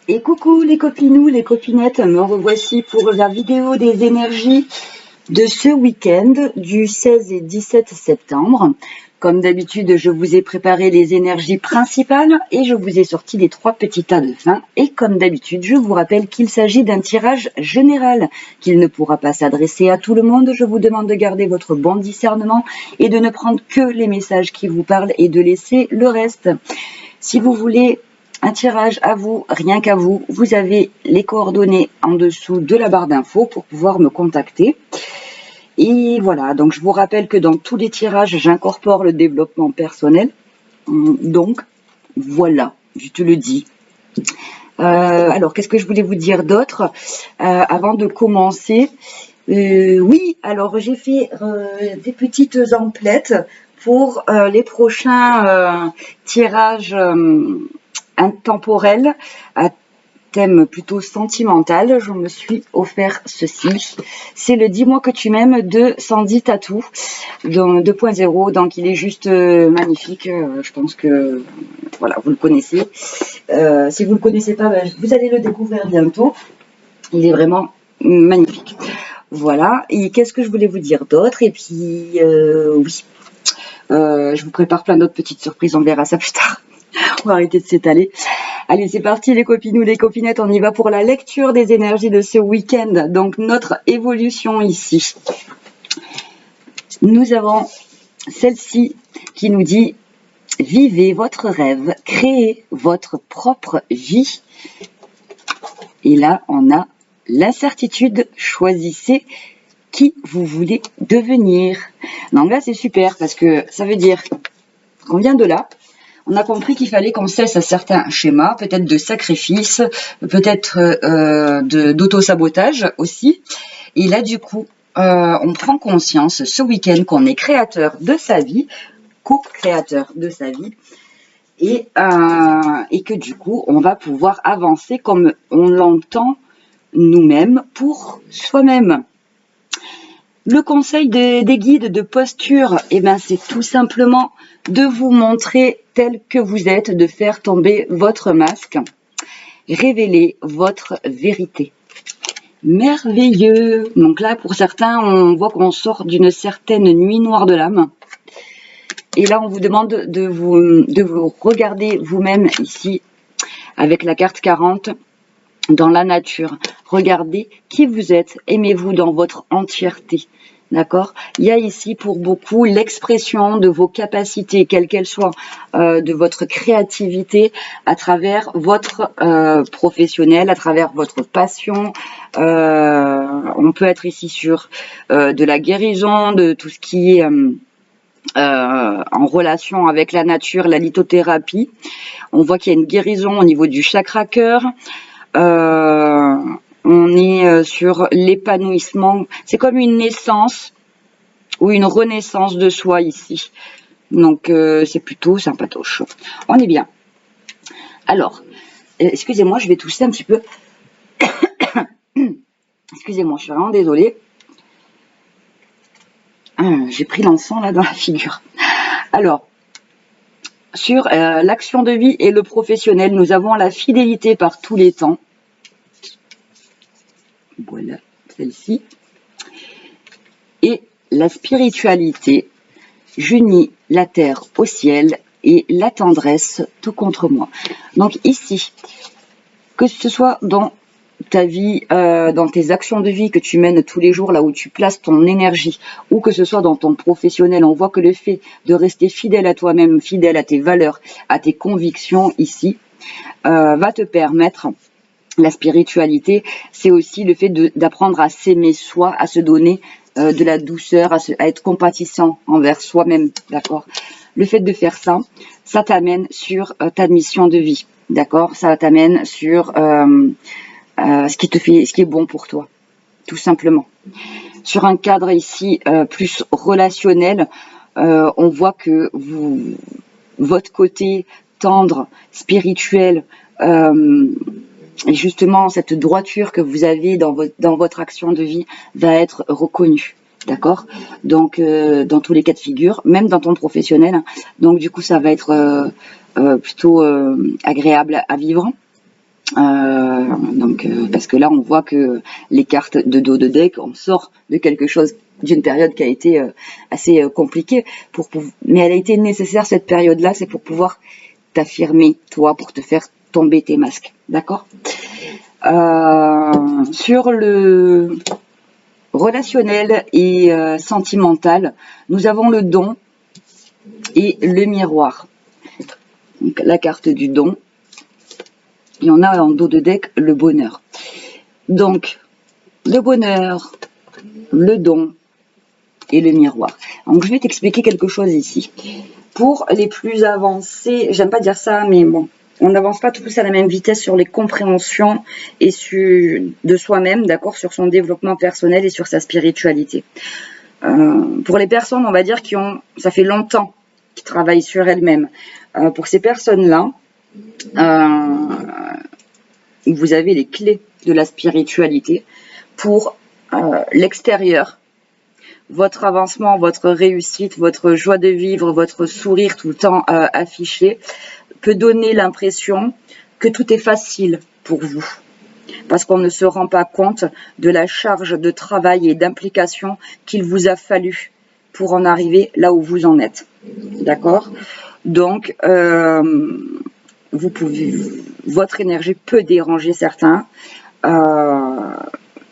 Et coucou les copinous, les copinettes, me revoici pour la vidéo des énergies de ce week-end du 16 et 17 septembre. Comme d'habitude, je vous ai préparé les énergies principales et je vous ai sorti les 3 petits tas de fin. Et comme d'habitude, je vous rappelle qu'il s'agit d'un tirage général, qu'il ne pourra pas s'adresser à tout le monde. Je vous demande de garder votre bon discernement et de ne prendre que les messages qui vous parlent et de laisser le reste. Si vous voulez un tirage à vous, rien qu'à vous, vous avez les coordonnées en dessous de la barre d'infos pour pouvoir me contacter. Et voilà, donc je vous rappelle que dans tous les tirages, j'incorpore le développement personnel. Donc, voilà, je te le dis. Alors, qu'est-ce que je voulais vous dire d'autre avant de commencer? Oui, alors j'ai fait des petites emplettes pour les prochains tirages intemporels à thème plutôt sentimental. Je me suis offert ceci. C'est le Dis-moi que tu m'aimes de Sandy Tattoo 2.0. Donc il est juste magnifique. Je pense que voilà, vous le connaissez. Si vous ne le connaissez pas, vous allez le découvrir bientôt. Il est vraiment magnifique. Voilà. Et qu'est-ce que je voulais vous dire d'autre? Et puis oui, je vous prépare plein d'autres petites surprises. On verra ça plus tard. On va arrêter de s'étaler. Allez, c'est parti les copinous, les copinettes, on y va pour la lecture des énergies de ce week-end. Donc, notre évolution ici. Nous avons celle-ci qui nous dit « Vivez votre rêve, créez votre propre vie ». Et là, on a l'incertitude, choisissez qui vous voulez devenir. Donc là, c'est super parce que ça veut dire qu'on vient de là. On a compris qu'il fallait qu'on cesse à certains schémas, peut-être de sacrifice, peut-être d'auto-sabotage aussi. Et là, du coup, on prend conscience ce week-end qu'on est créateur de sa vie, co-créateur de sa vie, et que du coup, on va pouvoir avancer comme on l'entend nous-mêmes pour soi-même. Le conseil des guides de posture, eh ben, c'est tout simplement de vous montrer tel que vous êtes, de faire tomber votre masque, révéler votre vérité. Merveilleux. Donc là, pour certains, on voit qu'on sort d'une certaine nuit noire de l'âme. Et là, on vous demande de vous regarder vous-même ici, avec la carte 40, dans la nature. Regardez qui vous êtes, aimez-vous dans votre entièreté. D'accord? Il y a ici pour beaucoup l'expression de vos capacités, quelles qu'elles soient, de votre créativité à travers votre professionnel, à travers votre passion. On peut être ici sur de la guérison, de tout ce qui est en relation avec la nature, la lithothérapie. On voit qu'il y a une guérison au niveau du chakra cœur. On est sur l'épanouissement. C'est comme une naissance ou une renaissance de soi ici. Donc, c'est plutôt sympatoche. On est bien. Alors, excusez-moi, je vais tousser un petit peu. Excusez-moi, je suis vraiment désolée. J'ai pris l'encens là dans la figure. Alors, sur l'action de vie et le professionnel, nous avons la fidélité par tous les temps. Voilà, celle-ci. Et la spiritualité, j'unis la terre au ciel et la tendresse tout contre moi. Donc ici, que ce soit dans ta vie, dans tes actions de vie que tu mènes tous les jours, là où tu places ton énergie, ou que ce soit dans ton professionnel, on voit que le fait de rester fidèle à toi-même, fidèle à tes valeurs, à tes convictions ici, va te permettre. La spiritualité, c'est aussi le fait d'apprendre à s'aimer soi, à se donner de la douceur, à être compatissant envers soi-même, d'accord? Le fait de faire ça, ça t'amène sur ta mission de vie, d'accord? Ça t'amène sur ce qui est bon pour toi, tout simplement. Sur un cadre ici plus relationnel, on voit que votre côté tendre, spirituel, et justement, cette droiture que vous avez dans votre action de vie va être reconnue, d'accord? Donc, dans tous les cas de figure, même dans ton professionnel. Donc, du coup, ça va être plutôt agréable à vivre. Parce que là, on voit que les cartes de dos de deck, on sort de quelque chose, d'une période qui a été assez compliquée, mais elle a été nécessaire, cette période-là, c'est pour pouvoir t'affirmer, toi, pour te faire tomber tes masques, d'accord? Sur le relationnel et sentimental, nous avons le don et le miroir. Donc, la carte du don, et on a en dos de deck le bonheur. Donc, le bonheur, le don et le miroir. Donc, je vais t'expliquer quelque chose ici. Pour les plus avancés, j'aime pas dire ça, mais bon, on n'avance pas tous à la même vitesse sur les compréhensions et de soi-même, d'accord, sur son développement personnel et sur sa spiritualité. Pour les personnes, on va dire, ça fait longtemps qui travaillent sur elles-mêmes. Pour ces personnes-là, vous avez les clés de la spiritualité pour l'extérieur, votre avancement, votre réussite, votre joie de vivre, votre sourire tout le temps affiché peut donner l'impression que tout est facile pour vous. Parce qu'on ne se rend pas compte de la charge de travail et d'implication qu'il vous a fallu pour en arriver là où vous en êtes. D'accord? Donc, votre énergie peut déranger certains,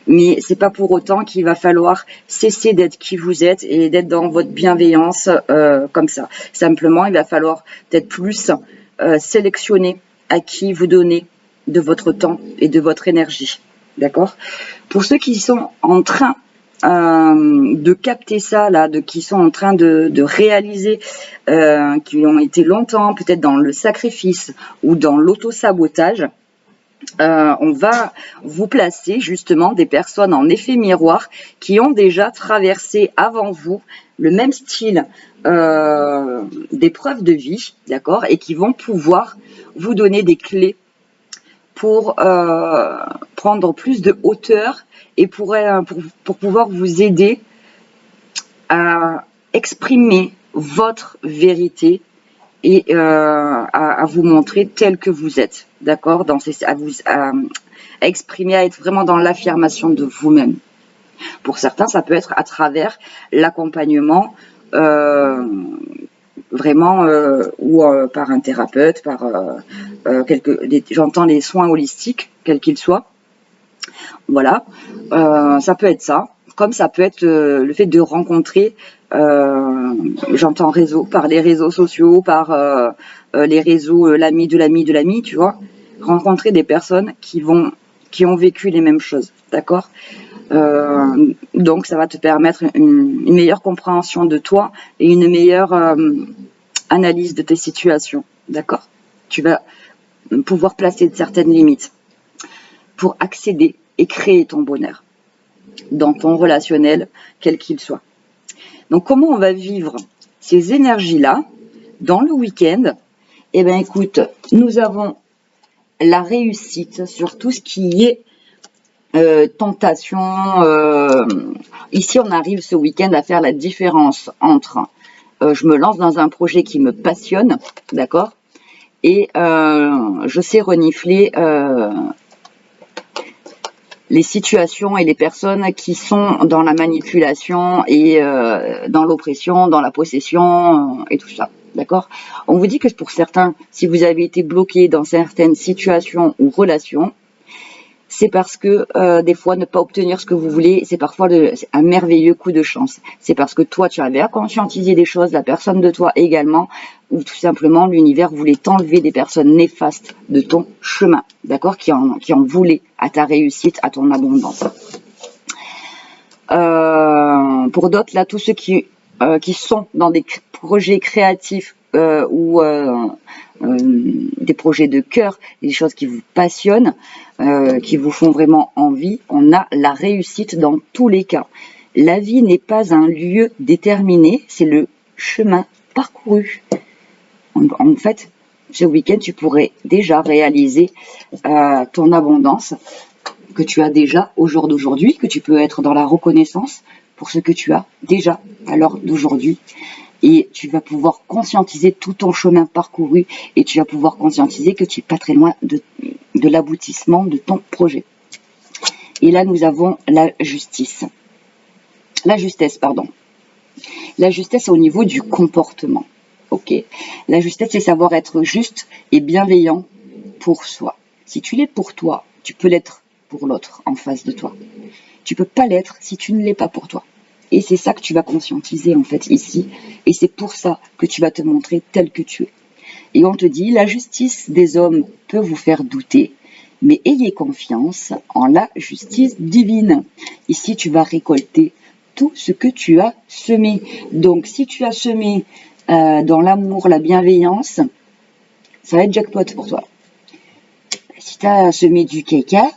mais c'est pas pour autant qu'il va falloir cesser d'être qui vous êtes et d'être dans votre bienveillance comme ça. Simplement, il va falloir peut-être plus sélectionner à qui vous donnez de votre temps et de votre énergie. D'accord? Pour ceux qui sont en train de capter ça, là, qui sont en train de réaliser, qui ont été longtemps peut-être dans le sacrifice ou dans l'auto-sabotage, on va vous placer justement des personnes en effet miroir qui ont déjà traversé avant vous le même style d'épreuve de vie, d'accord, et qui vont pouvoir vous donner des clés pour prendre plus de hauteur et pour pouvoir vous aider à exprimer votre vérité et à vous montrer tel que vous êtes, d'accord, à exprimer, à être vraiment dans l'affirmation de vous-même. Pour certains, ça peut être à travers l'accompagnement vraiment ou par un thérapeute, par j'entends les soins holistiques, quels qu'ils soient. Voilà, ça peut être ça, comme ça peut être le fait de rencontrer, j'entends par les réseaux sociaux, par les réseaux, l'ami de l'ami de l'ami, tu vois, rencontrer des personnes qui ont vécu les mêmes choses, d'accord. Donc ça va te permettre une meilleure compréhension de toi et une meilleure analyse de tes situations, d'accord. Tu vas pouvoir placer certaines limites pour accéder et créer ton bonheur dans ton relationnel, quel qu'il soit. Donc, comment on va vivre ces énergies-là dans le week-end? Eh bien, écoute, nous avons la réussite sur tout ce qui est tentation. Ici, on arrive ce week-end à faire la différence entre je me lance dans un projet qui me passionne, d'accord, et je sais renifler les situations et les personnes qui sont dans la manipulation et dans l'oppression, dans la possession et tout ça. D'accord? On vous dit que pour certains, si vous avez été bloqué dans certaines situations ou relations, c'est parce que des fois, ne pas obtenir ce que vous voulez, c'est parfois un merveilleux coup de chance. C'est parce que toi, tu avais à conscientiser des choses, la personne de toi également, ou tout simplement, l'univers voulait t'enlever des personnes néfastes de ton chemin, d'accord, qui en voulaient à ta réussite, à ton abondance. Pour d'autres, là, tous ceux qui sont dans des projets créatifs ou des projets de cœur, des choses qui vous passionnent, qui vous font vraiment envie, on a la réussite dans tous les cas. La vie n'est pas un lieu déterminé, c'est le chemin parcouru. En fait, ce week-end, tu pourrais déjà réaliser ton abondance que tu as déjà au jour d'aujourd'hui, que tu peux être dans la reconnaissance pour ce que tu as déjà à l'heure d'aujourd'hui. Et tu vas pouvoir conscientiser tout ton chemin parcouru et tu vas pouvoir conscientiser que tu n'es pas très loin de l'aboutissement de ton projet. Et là, nous avons la justice. La justesse, pardon. La justesse au niveau du comportement. Ok. La justesse, c'est savoir être juste et bienveillant pour soi. Si tu l'es pour toi, tu peux l'être pour l'autre en face de toi. Tu peux pas l'être si tu ne l'es pas pour toi. Et c'est ça que tu vas conscientiser en fait ici. Et c'est pour ça que tu vas te montrer tel que tu es. Et on te dit, la justice des hommes peut vous faire douter, mais ayez confiance en la justice divine. Ici, tu vas récolter tout ce que tu as semé. Donc, si tu as semé dans l'amour, la bienveillance, ça va être jackpot pour toi. Si tu as semé du caca,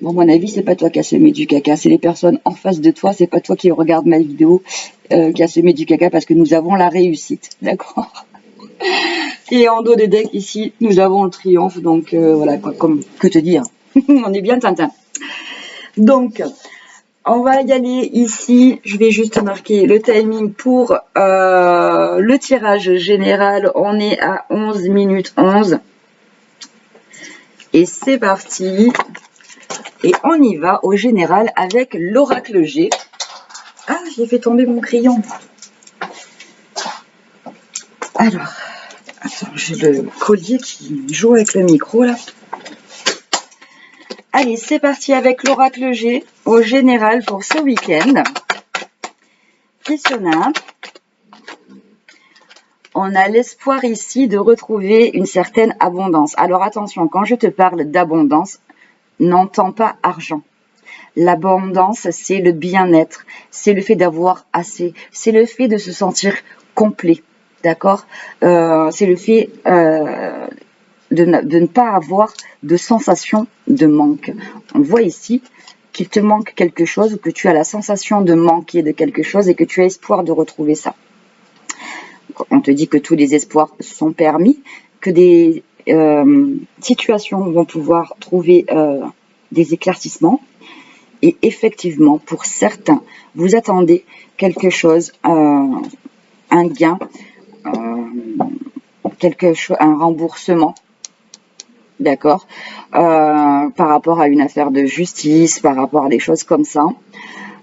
bon, à mon avis, c'est pas toi qui as semé du caca, c'est les personnes en face de toi, c'est pas toi qui regarde ma vidéo qui a semé du caca parce que nous avons la réussite, d'accord? Et en dos de deck ici, nous avons le triomphe, donc voilà, quoi, comme que te dire, on est bien Tintin. Donc, on va y aller ici, je vais juste marquer le timing pour le tirage général, on est à 11 minutes 11. Et c'est parti. Et on y va au général avec l'oracle G. Ah, j'ai fait tomber mon crayon. Alors, attends, j'ai le collier qui joue avec le micro là. Allez, c'est parti avec l'oracle G au général pour ce week-end. Questionnaire. On a l'espoir ici de retrouver une certaine abondance. Alors attention, quand je te parle d'abondance, n'entends pas argent. L'abondance, c'est le bien-être, c'est le fait d'avoir assez, c'est le fait de se sentir complet, d'accord? C'est le fait de ne pas avoir de sensation de manque. On voit ici qu'il te manque quelque chose ou que tu as la sensation de manquer de quelque chose et que tu as espoir de retrouver ça. On te dit que tous les espoirs sont permis, que des situations vont pouvoir trouver des éclaircissements. Et effectivement, pour certains, vous attendez quelque chose, un gain, un remboursement, d'accord, par rapport à une affaire de justice, par rapport à des choses comme ça,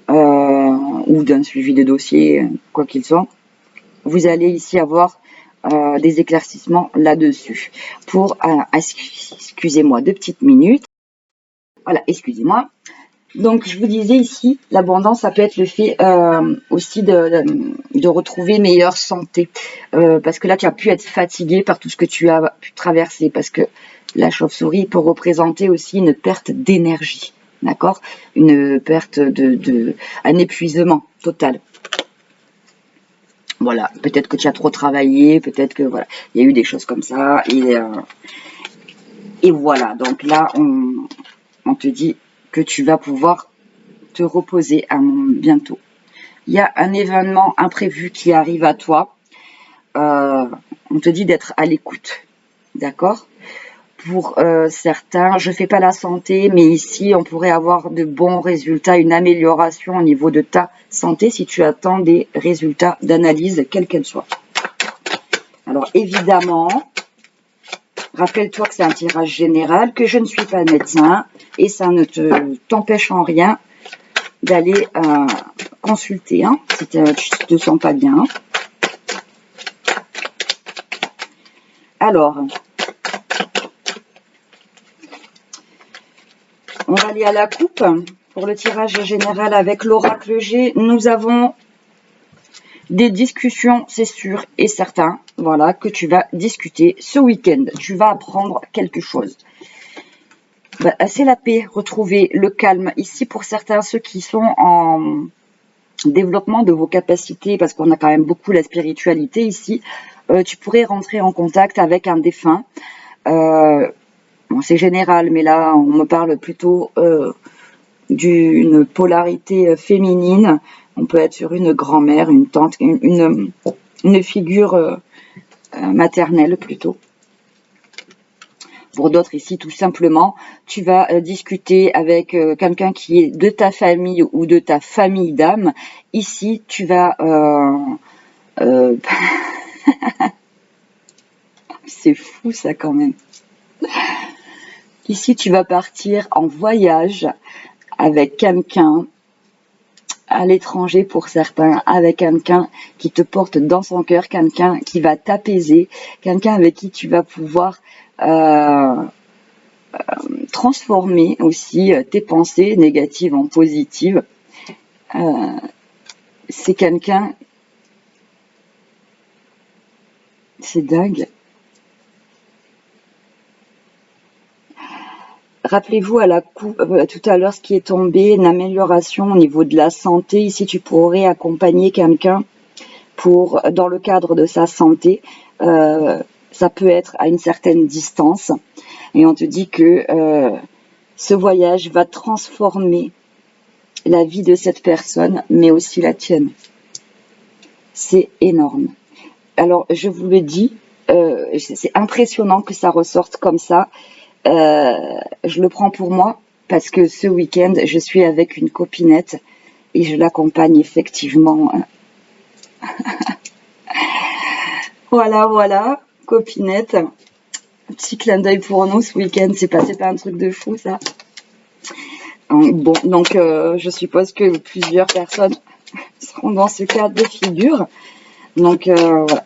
ou d'un suivi de dossier, quoi qu'il soit. Vous allez ici avoir des éclaircissements là-dessus. Pour, excusez-moi, 2 petites minutes. Voilà, excusez-moi. Donc, je vous disais ici, l'abondance, ça peut être le fait aussi de retrouver meilleure santé. Parce que là, tu as pu être fatigué par tout ce que tu as pu traverser. Parce que la chauve-souris peut représenter aussi une perte d'énergie. D'accord? Une perte un épuisement total. Voilà, peut-être que tu as trop travaillé, peut-être que voilà, il y a eu des choses comme ça. Et voilà, donc là, on te dit que tu vas pouvoir te reposer bientôt. Il y a un événement imprévu qui arrive à toi. On te dit d'être à l'écoute. D'accord? Pour certains, je ne fais pas la santé, mais ici, on pourrait avoir de bons résultats, une amélioration au niveau de ta santé si tu attends des résultats d'analyse, quelle qu'elle soit. Alors, évidemment, rappelle-toi que c'est un tirage général, que je ne suis pas médecin et ça ne t'empêche en rien d'aller consulter hein, si tu ne te sens pas bien. Alors, on va aller à la coupe pour le tirage général avec l'oracle G. Nous avons des discussions, c'est sûr et certain, voilà, que tu vas discuter ce week-end. Tu vas apprendre quelque chose. Bah, c'est la paix, retrouver le calme. Ici, pour certains, ceux qui sont en développement de vos capacités, parce qu'on a quand même beaucoup la spiritualité ici, tu pourrais rentrer en contact avec un défunt. Bon, c'est général, mais là, on me parle plutôt d'une polarité féminine. On peut être sur une grand-mère, une tante, une figure maternelle plutôt. Pour d'autres ici, tout simplement, tu vas discuter avec quelqu'un qui est de ta famille ou de ta famille d'âme. Ici, tu vas... c'est fou ça quand même. Ici, tu vas partir en voyage avec quelqu'un à l'étranger pour certains, avec quelqu'un qui te porte dans son cœur, quelqu'un qui va t'apaiser, quelqu'un avec qui tu vas pouvoir transformer aussi tes pensées négatives en positives. C'est quelqu'un... C'est dingue. Rappelez-vous tout à l'heure ce qui est tombé, une amélioration au niveau de la santé. Ici, tu pourrais accompagner quelqu'un dans le cadre de sa santé. Ça peut être à une certaine distance. Et on te dit que ce voyage va transformer la vie de cette personne, mais aussi la tienne. C'est énorme. Alors, je vous le dis, c'est impressionnant que ça ressorte comme ça. Je le prends pour moi parce que ce week-end, je suis avec une copinette et je l'accompagne effectivement. Voilà, copinette. Petit clin d'œil pour nous ce week-end, c'est pas un truc de fou ça. Bon, donc je suppose que plusieurs personnes seront dans ce cas de figure. Donc voilà.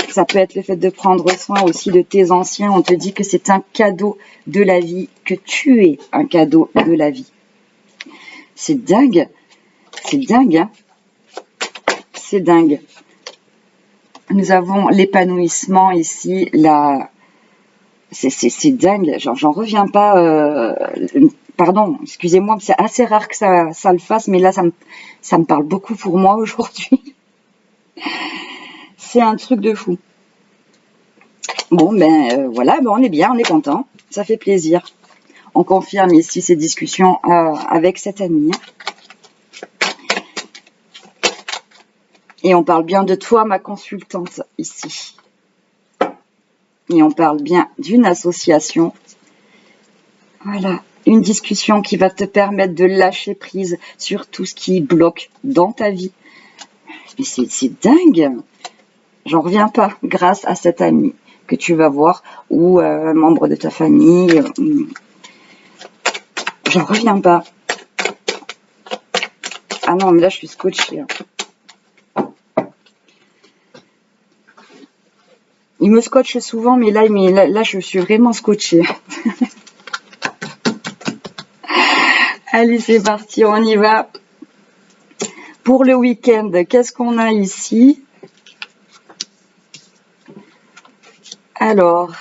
Ça peut être le fait de prendre soin aussi de tes anciens. On te dit que c'est un cadeau de la vie, que tu es un cadeau de la vie. C'est dingue. C'est dingue, hein. C'est dingue. Nous avons l'épanouissement ici, c'est dingue. J'en reviens pas. Pardon, excusez-moi, c'est assez rare que ça le fasse, mais là, ça me parle beaucoup pour moi aujourd'hui. C'est un truc de fou. Bon, voilà, on est bien, on est content. Ça fait plaisir. On confirme ici ces discussions avec cette amie. Et on parle bien de toi, ma consultante, ici. Et on parle bien d'une association. Voilà, une discussion qui va te permettre de lâcher prise sur tout ce qui bloque dans ta vie. Mais c'est dingue. J'en reviens pas grâce à cet ami que tu vas voir ou un membre de ta famille. J'en reviens pas. Ah non, mais là je suis scotchée. Il me scotche souvent, mais là je suis vraiment scotchée. Allez, c'est parti, on y va. Pour le week-end, qu'est-ce qu'on a ici ? Alors,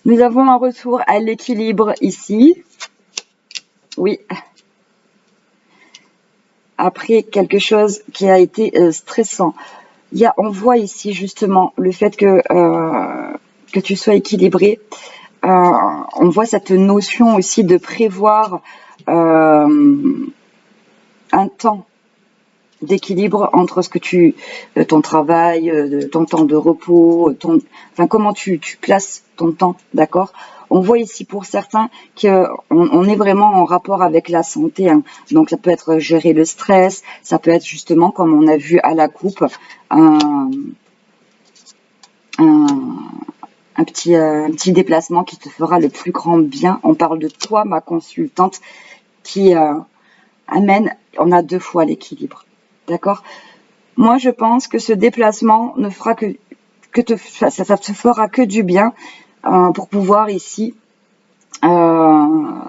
nous avons un retour à l'équilibre ici. Oui. Après quelque chose qui a été stressant. On voit ici justement le fait que tu sois équilibré. On voit cette notion aussi de prévoir un temps d'équilibre entre ton travail, ton temps de repos, comment tu places ton temps, d'accord ? On voit ici pour certains qu'on est vraiment en rapport avec la santé, hein. Donc ça peut être gérer le stress, ça peut être justement, comme on a vu à la coupe, un petit déplacement qui te fera le plus grand bien. On parle de toi, ma consultante, qui amène, on a 2 fois l'équilibre. D'accord ? Moi, je pense que ce déplacement ne fera ça te fera que du bien pour pouvoir ici, on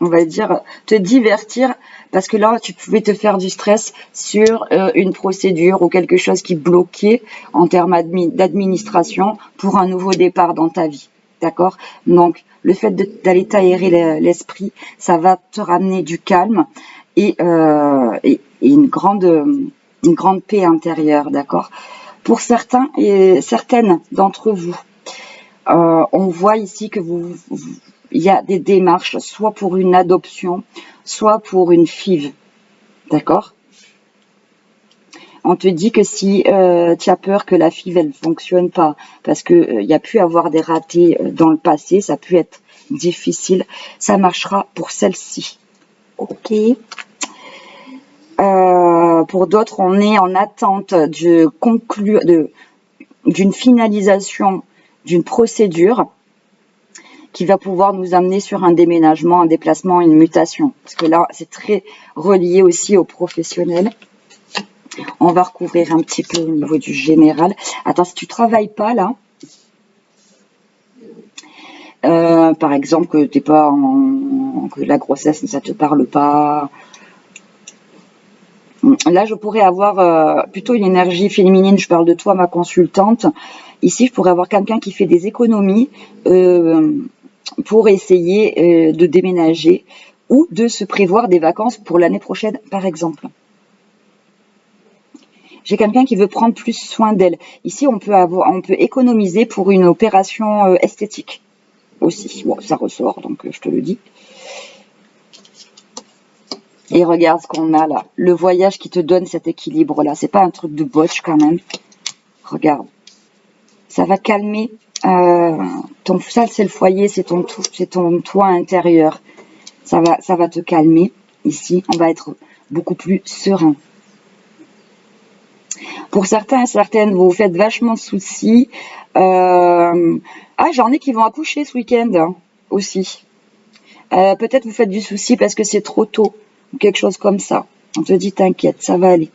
va dire, te divertir, parce que là, tu pouvais te faire du stress sur une procédure ou quelque chose qui bloquait en termes d'administration pour un nouveau départ dans ta vie. D'accord ? Donc, le fait d'aller t'aérer l'esprit, ça va te ramener du calme et une grande paix intérieure, d'accord ? Pour certains et certaines d'entre vous, on voit ici que il y a des démarches, soit pour une adoption, soit pour une FIV, d'accord ? On te dit que si tu as peur que la FIV elle fonctionne pas, parce que y a pu avoir des ratés dans le passé, ça peut être difficile, ça marchera pour celle-ci. Ok. Pour d'autres, on est en attente d'une finalisation d'une procédure qui va pouvoir nous amener sur un déménagement, un déplacement, une mutation. Parce que là, c'est très relié aussi aux professionnels. On va recouvrir un petit peu au niveau du général. Attends, si tu travailles pas là, par exemple que t'es pas que la grossesse ça te parle pas, là je pourrais avoir plutôt une énergie féminine. Je parle de toi, ma consultante. Ici je pourrais avoir quelqu'un qui fait des économies pour essayer de déménager ou de se prévoir des vacances pour l'année prochaine par exemple. J'ai quelqu'un qui veut prendre plus soin d'elle. Ici on peut économiser pour une opération esthétique aussi. Bon, ça ressort, donc je te le dis. Et regarde ce qu'on a là. Le voyage qui te donne cet équilibre-là. C'est pas un truc de botch quand même. Regarde. Ça va calmer. Ça, c'est le foyer, c'est ton toit intérieur. Ça va te calmer. Ici, on va être beaucoup plus serein. Pour certains et certaines, vous vous faites vachement de soucis. J'en ai qui vont accoucher ce week-end hein, aussi. Peut-être vous faites du souci parce que c'est trop tôt. Ou quelque chose comme ça. On te dit, t'inquiète, ça va aller.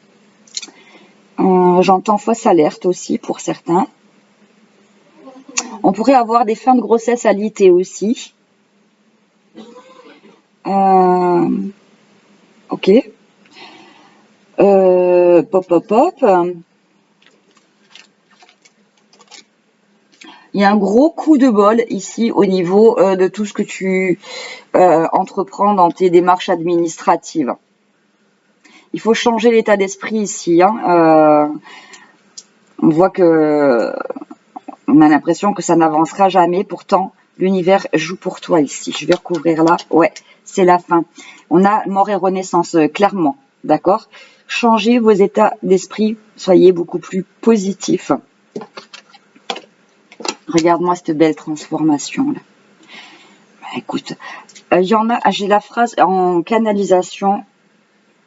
J'entends fausse alerte aussi pour certains. On pourrait avoir des fins de grossesse alitées aussi. Ok. Pop. Il y a un gros coup de bol ici au niveau de tout ce que tu entreprends dans tes démarches administratives. Il faut changer l'état d'esprit ici. Hein. On voit que on a l'impression que ça n'avancera jamais. Pourtant, l'univers joue pour toi ici. Je vais recouvrir là. Ouais, c'est la fin. On a mort et renaissance, clairement. D'accord ? Changez vos états d'esprit. Soyez beaucoup plus positifs. Regarde-moi cette belle transformation là. Écoute, il y en a, j'ai la phrase en canalisation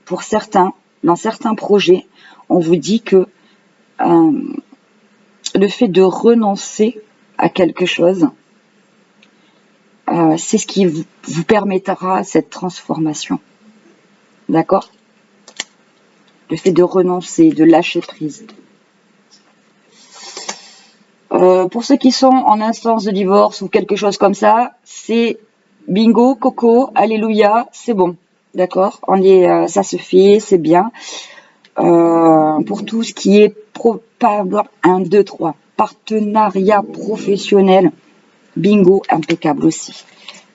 pour certains, dans certains projets, on vous dit que le fait de renoncer à quelque chose, c'est ce qui vous permettra cette transformation. D'accord ? Le fait de renoncer, de lâcher prise. Pour ceux qui sont en instance de divorce ou quelque chose comme ça, c'est bingo, coco, alléluia, c'est bon. D'accord ? Ça se fait, c'est bien. Pour tout ce qui est 1, 2, 3, partenariat professionnel, bingo, impeccable aussi.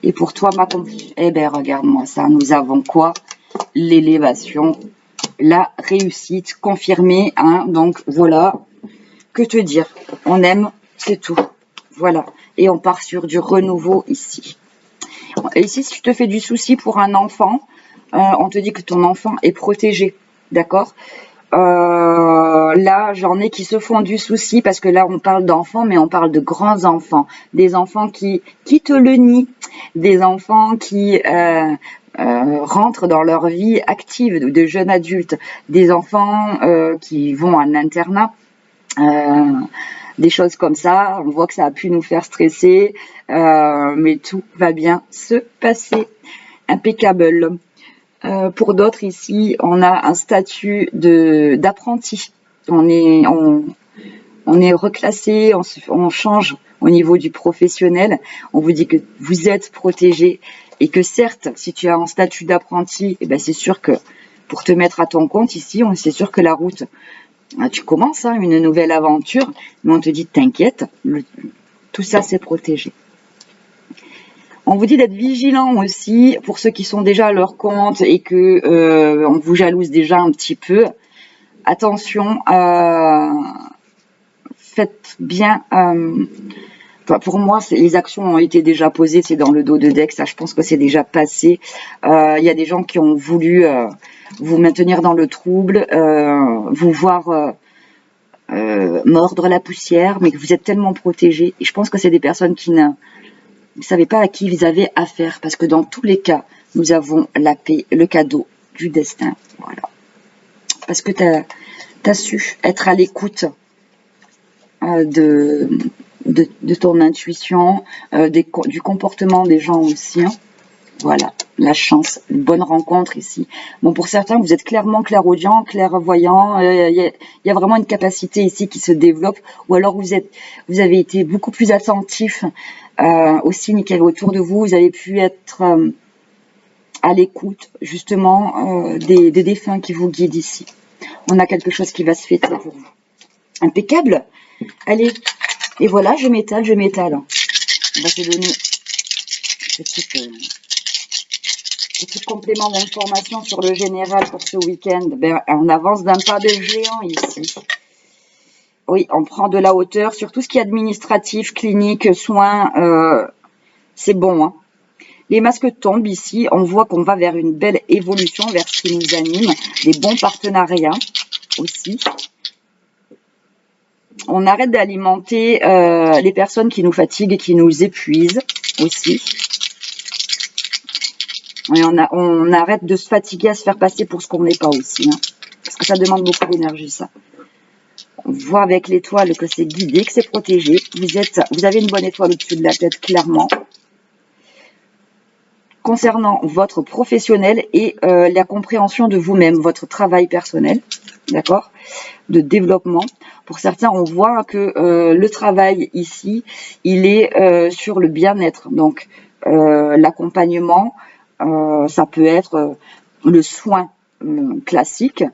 Et pour toi, ma copine, eh ben regarde-moi ça, nous avons quoi ? L'élévation, la réussite confirmée, hein, donc voilà, que te dire, on aime, c'est tout, voilà, et on part sur du renouveau ici. Et ici, si tu te fais du souci pour un enfant, on te dit que ton enfant est protégé, d'accord ? Là, j'en ai qui se font du souci parce que là, on parle d'enfants, mais on parle de grands enfants, des enfants qui te le nient, des enfants qui rentrent dans leur vie active de jeunes adultes, des enfants qui vont à l'internat, des choses comme ça. On voit que ça a pu nous faire stresser, mais tout va bien se passer. Impeccable. Pour d'autres ici, on a un statut d'apprenti. On est reclassé, on change au niveau du professionnel. On vous dit que vous êtes protégé et que certes, si tu as un statut d'apprenti, eh ben c'est sûr que pour te mettre à ton compte ici, c'est sûr que la route, tu commences une nouvelle aventure, mais on te dit t'inquiète, tout ça c'est protégé. On vous dit d'être vigilant aussi pour ceux qui sont déjà à leur compte et que on vous jalouse déjà un petit peu. Attention, faites bien. Pour moi, les actions ont été déjà posées, c'est dans le dos de Dex. Ça, je pense que c'est déjà passé. Il y a des gens qui ont voulu vous maintenir dans le trouble, vous voir mordre la poussière, mais que vous êtes tellement protégés. Et je pense que c'est des personnes qui ne savaient pas à qui ils avaient affaire, parce que dans tous les cas, nous avons la paix, le cadeau du destin. Voilà. Parce que tu as su être à l'écoute de ton intuition, du comportement des gens aussi. Hein. Voilà, la chance, une bonne rencontre ici. Bon, pour certains, vous êtes clairement clairaudient, clairvoyant. Il y a vraiment une capacité ici qui se développe. Ou alors vous avez été beaucoup plus attentif aux signes qu'il y avait autour de vous. Vous avez pu être à l'écoute, justement, des défunts qui vous guident ici. On a quelque chose qui va se fêter pour vous. Impeccable. Allez, et voilà, je m'étale. On va te donner petit complément d'information sur le général pour ce week-end. Ben, on avance d'un pas de géant ici. Oui, on prend de la hauteur sur tout ce qui est administratif, clinique, soins. C'est bon. Hein. Les masques tombent ici. On voit qu'on va vers une belle évolution, vers ce qui nous anime. Des bons partenariats aussi. On arrête d'alimenter les personnes qui nous fatiguent et qui nous épuisent aussi. Et on arrête de se fatiguer à se faire passer pour ce qu'on n'est pas aussi. Hein, parce que ça demande beaucoup d'énergie, ça. On voit avec l'étoile que c'est guidé, que c'est protégé. Vous avez une bonne étoile au-dessus de la tête, clairement. Concernant votre professionnel et la compréhension de vous-même, votre travail personnel, d'accord, de développement. Pour certains, on voit que le travail ici, il est sur le bien-être. Donc, l'accompagnement, ça peut être le soin classique,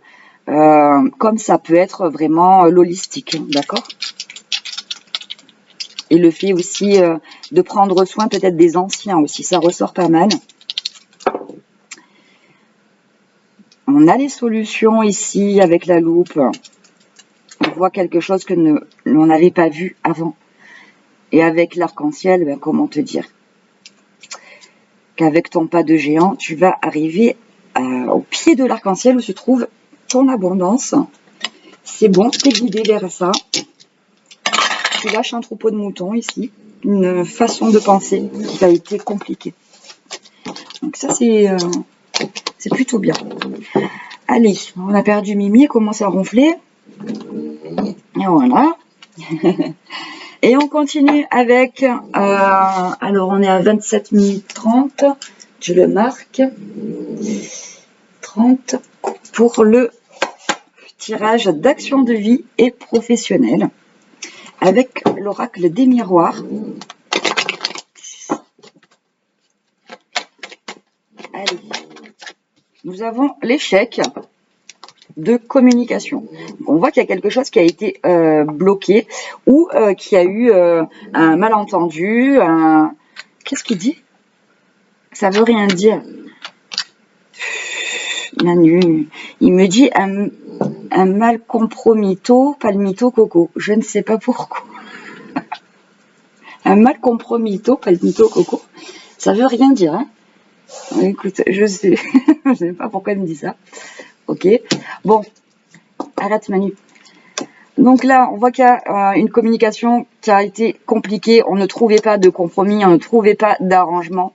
comme ça peut être vraiment l'holistique, d'accord? Et le fait aussi de prendre soin peut-être des anciens aussi, ça ressort pas mal. On a les solutions ici avec la loupe. On voit quelque chose que l'on n'avait pas vu avant. Et avec l'arc-en-ciel, ben, comment te dire? Qu'avec ton pas de géant, tu vas arriver au pied de l'arc-en-ciel où se trouve ton abondance. C'est bon, t'es guidé vers ça. Tu lâches un troupeau de moutons ici. Une façon de penser qui a été compliquée. Donc ça, c'est plutôt bien. Allez, on a perdu Mimi, elle commence à ronfler. Et voilà. Et on continue avec, alors on est à 27 minutes 30, je le marque, 30 pour le tirage d'action de vie et professionnel avec l'oracle des miroirs. Allez, nous avons l'échec de communication. On voit qu'il y a quelque chose qui a été bloqué ou qu'il y a eu un malentendu. Qu'est-ce qu'il dit? Ça veut rien dire. Manu, il me dit un mal compromitto, palmito coco. Je ne sais pas pourquoi. Un mal compromitto, palmito coco. Ça veut rien dire. Hein? Écoute, je sais pas pourquoi il me dit ça. Ok. Bon, arrête Manu. Donc là, on voit qu'il y a une communication qui a été compliquée. On ne trouvait pas de compromis, on ne trouvait pas d'arrangement.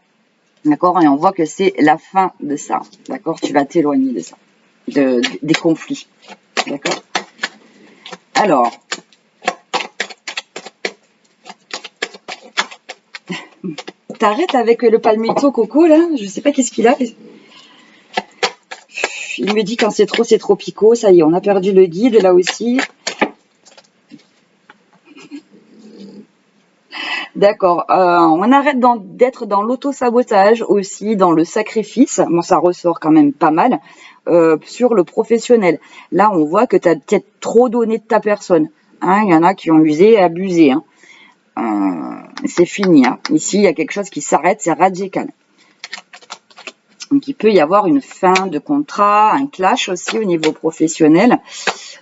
D'accord? Et on voit que c'est la fin de ça. D'accord? Tu vas t'éloigner de ça. Des conflits. D'accord? Alors. T'arrêtes avec le palmito coco là? Je sais pas qu'est-ce qu'il a. Il me dit quand c'est trop picot. Ça y est, on a perdu le guide là aussi. D'accord. On arrête d'être dans l'auto-sabotage aussi, dans le sacrifice. Bon, ça ressort quand même pas mal. Sur le professionnel. Là, on voit que tu as peut-être trop donné de ta personne. Hein, il y en a qui ont usé et abusé. Hein. C'est fini. Hein. Ici, il y a quelque chose qui s'arrête, c'est radical. Donc, il peut y avoir une fin de contrat, un clash aussi au niveau professionnel.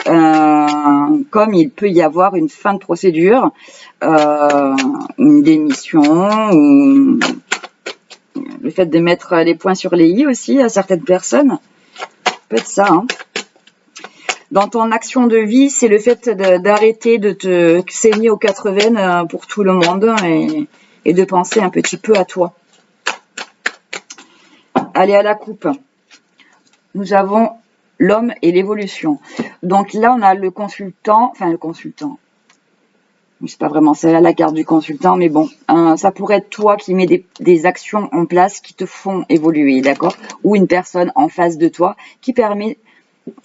Comme il peut y avoir une fin de procédure, une démission, ou le fait de mettre les points sur les i aussi à certaines personnes. Peut être ça. Hein. Dans ton action de vie, c'est le fait d'arrêter de te saigner aux 4 veines pour tout le monde et de penser un petit peu à toi. Allez à la coupe. Nous avons l'homme et l'évolution. Donc là, on a le consultant, C'est pas vraiment celle-là la carte du consultant, mais bon, ça pourrait être toi qui mets des actions en place qui te font évoluer, d'accord? Ou une personne en face de toi qui permet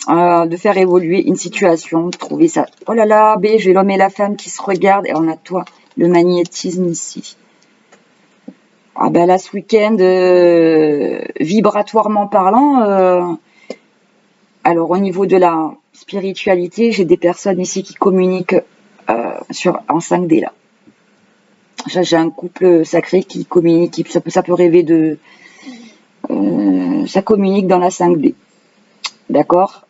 de faire évoluer une situation, de trouver ça. Oh là là, B, j'ai l'homme et la femme qui se regardent, et on a toi, le magnétisme ici. Ah ben là, ce week-end, vibratoirement parlant, alors au niveau de la spiritualité, j'ai des personnes ici qui communiquent en 5D là. J'ai un couple sacré qui communique, ça peut rêver de... ça communique dans la 5D. D'accord.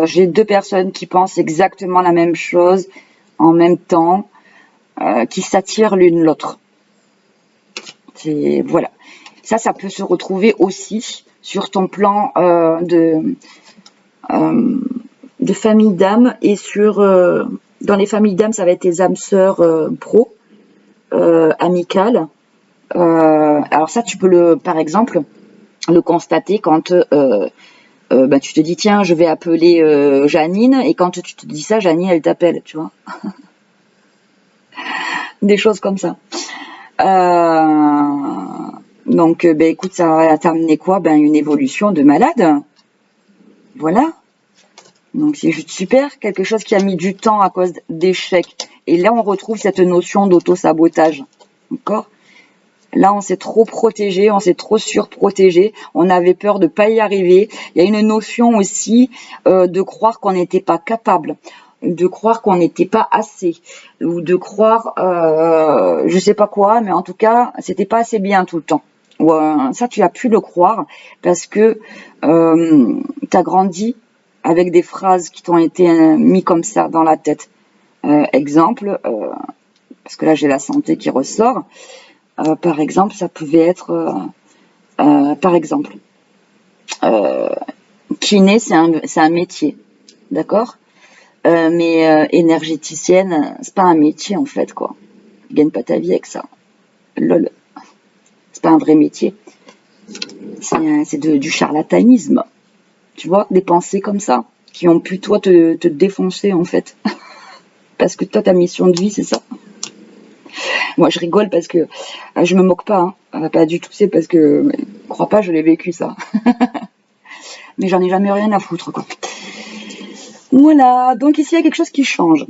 J'ai deux personnes qui pensent exactement la même chose en même temps, qui s'attirent l'une l'autre. Voilà. Ça peut se retrouver aussi sur ton plan de famille d'âme et dans les familles d'âme, ça va être tes âmes sœurs pro, amicales. Alors ça, tu peux par exemple, le constater quand tu te dis tiens, je vais appeler Janine, et quand tu te dis ça, Janine, elle t'appelle, tu vois. Des choses comme ça. Donc, écoute, ça va t'amener quoi? Une évolution de malade. Voilà. Donc, c'est juste super. Quelque chose qui a mis du temps à cause d'échecs. Et là, on retrouve cette notion d'auto-sabotage. D'accord? Là, on s'est trop protégé, on s'est trop surprotégé. On avait peur de ne pas y arriver. Il y a une notion aussi de croire qu'on n'était pas capable, de croire qu'on n'était pas assez, ou de croire, je sais pas quoi, mais en tout cas, c'était pas assez bien tout le temps. Ça, tu as pu le croire parce que tu as grandi avec des phrases qui t'ont été mis comme ça dans la tête. Exemple, parce que là, j'ai la santé qui ressort. Par exemple, ça pouvait être, par exemple, kiné, c'est un métier, d'accord? Mais énergéticienne, c'est pas un métier en fait, quoi. Tu gagnes pas ta vie avec ça. Lol. C'est pas un vrai métier. C'est du charlatanisme. Tu vois, des pensées comme ça, qui ont pu, toi, te défoncer, en fait. Parce que toi, ta mission de vie, c'est ça. Moi, je rigole parce que je me moque pas, hein. Pas du tout, c'est parce que, crois pas, je l'ai vécu, ça. Mais j'en ai jamais rien à foutre, quoi. Voilà, donc ici, il y a quelque chose qui change.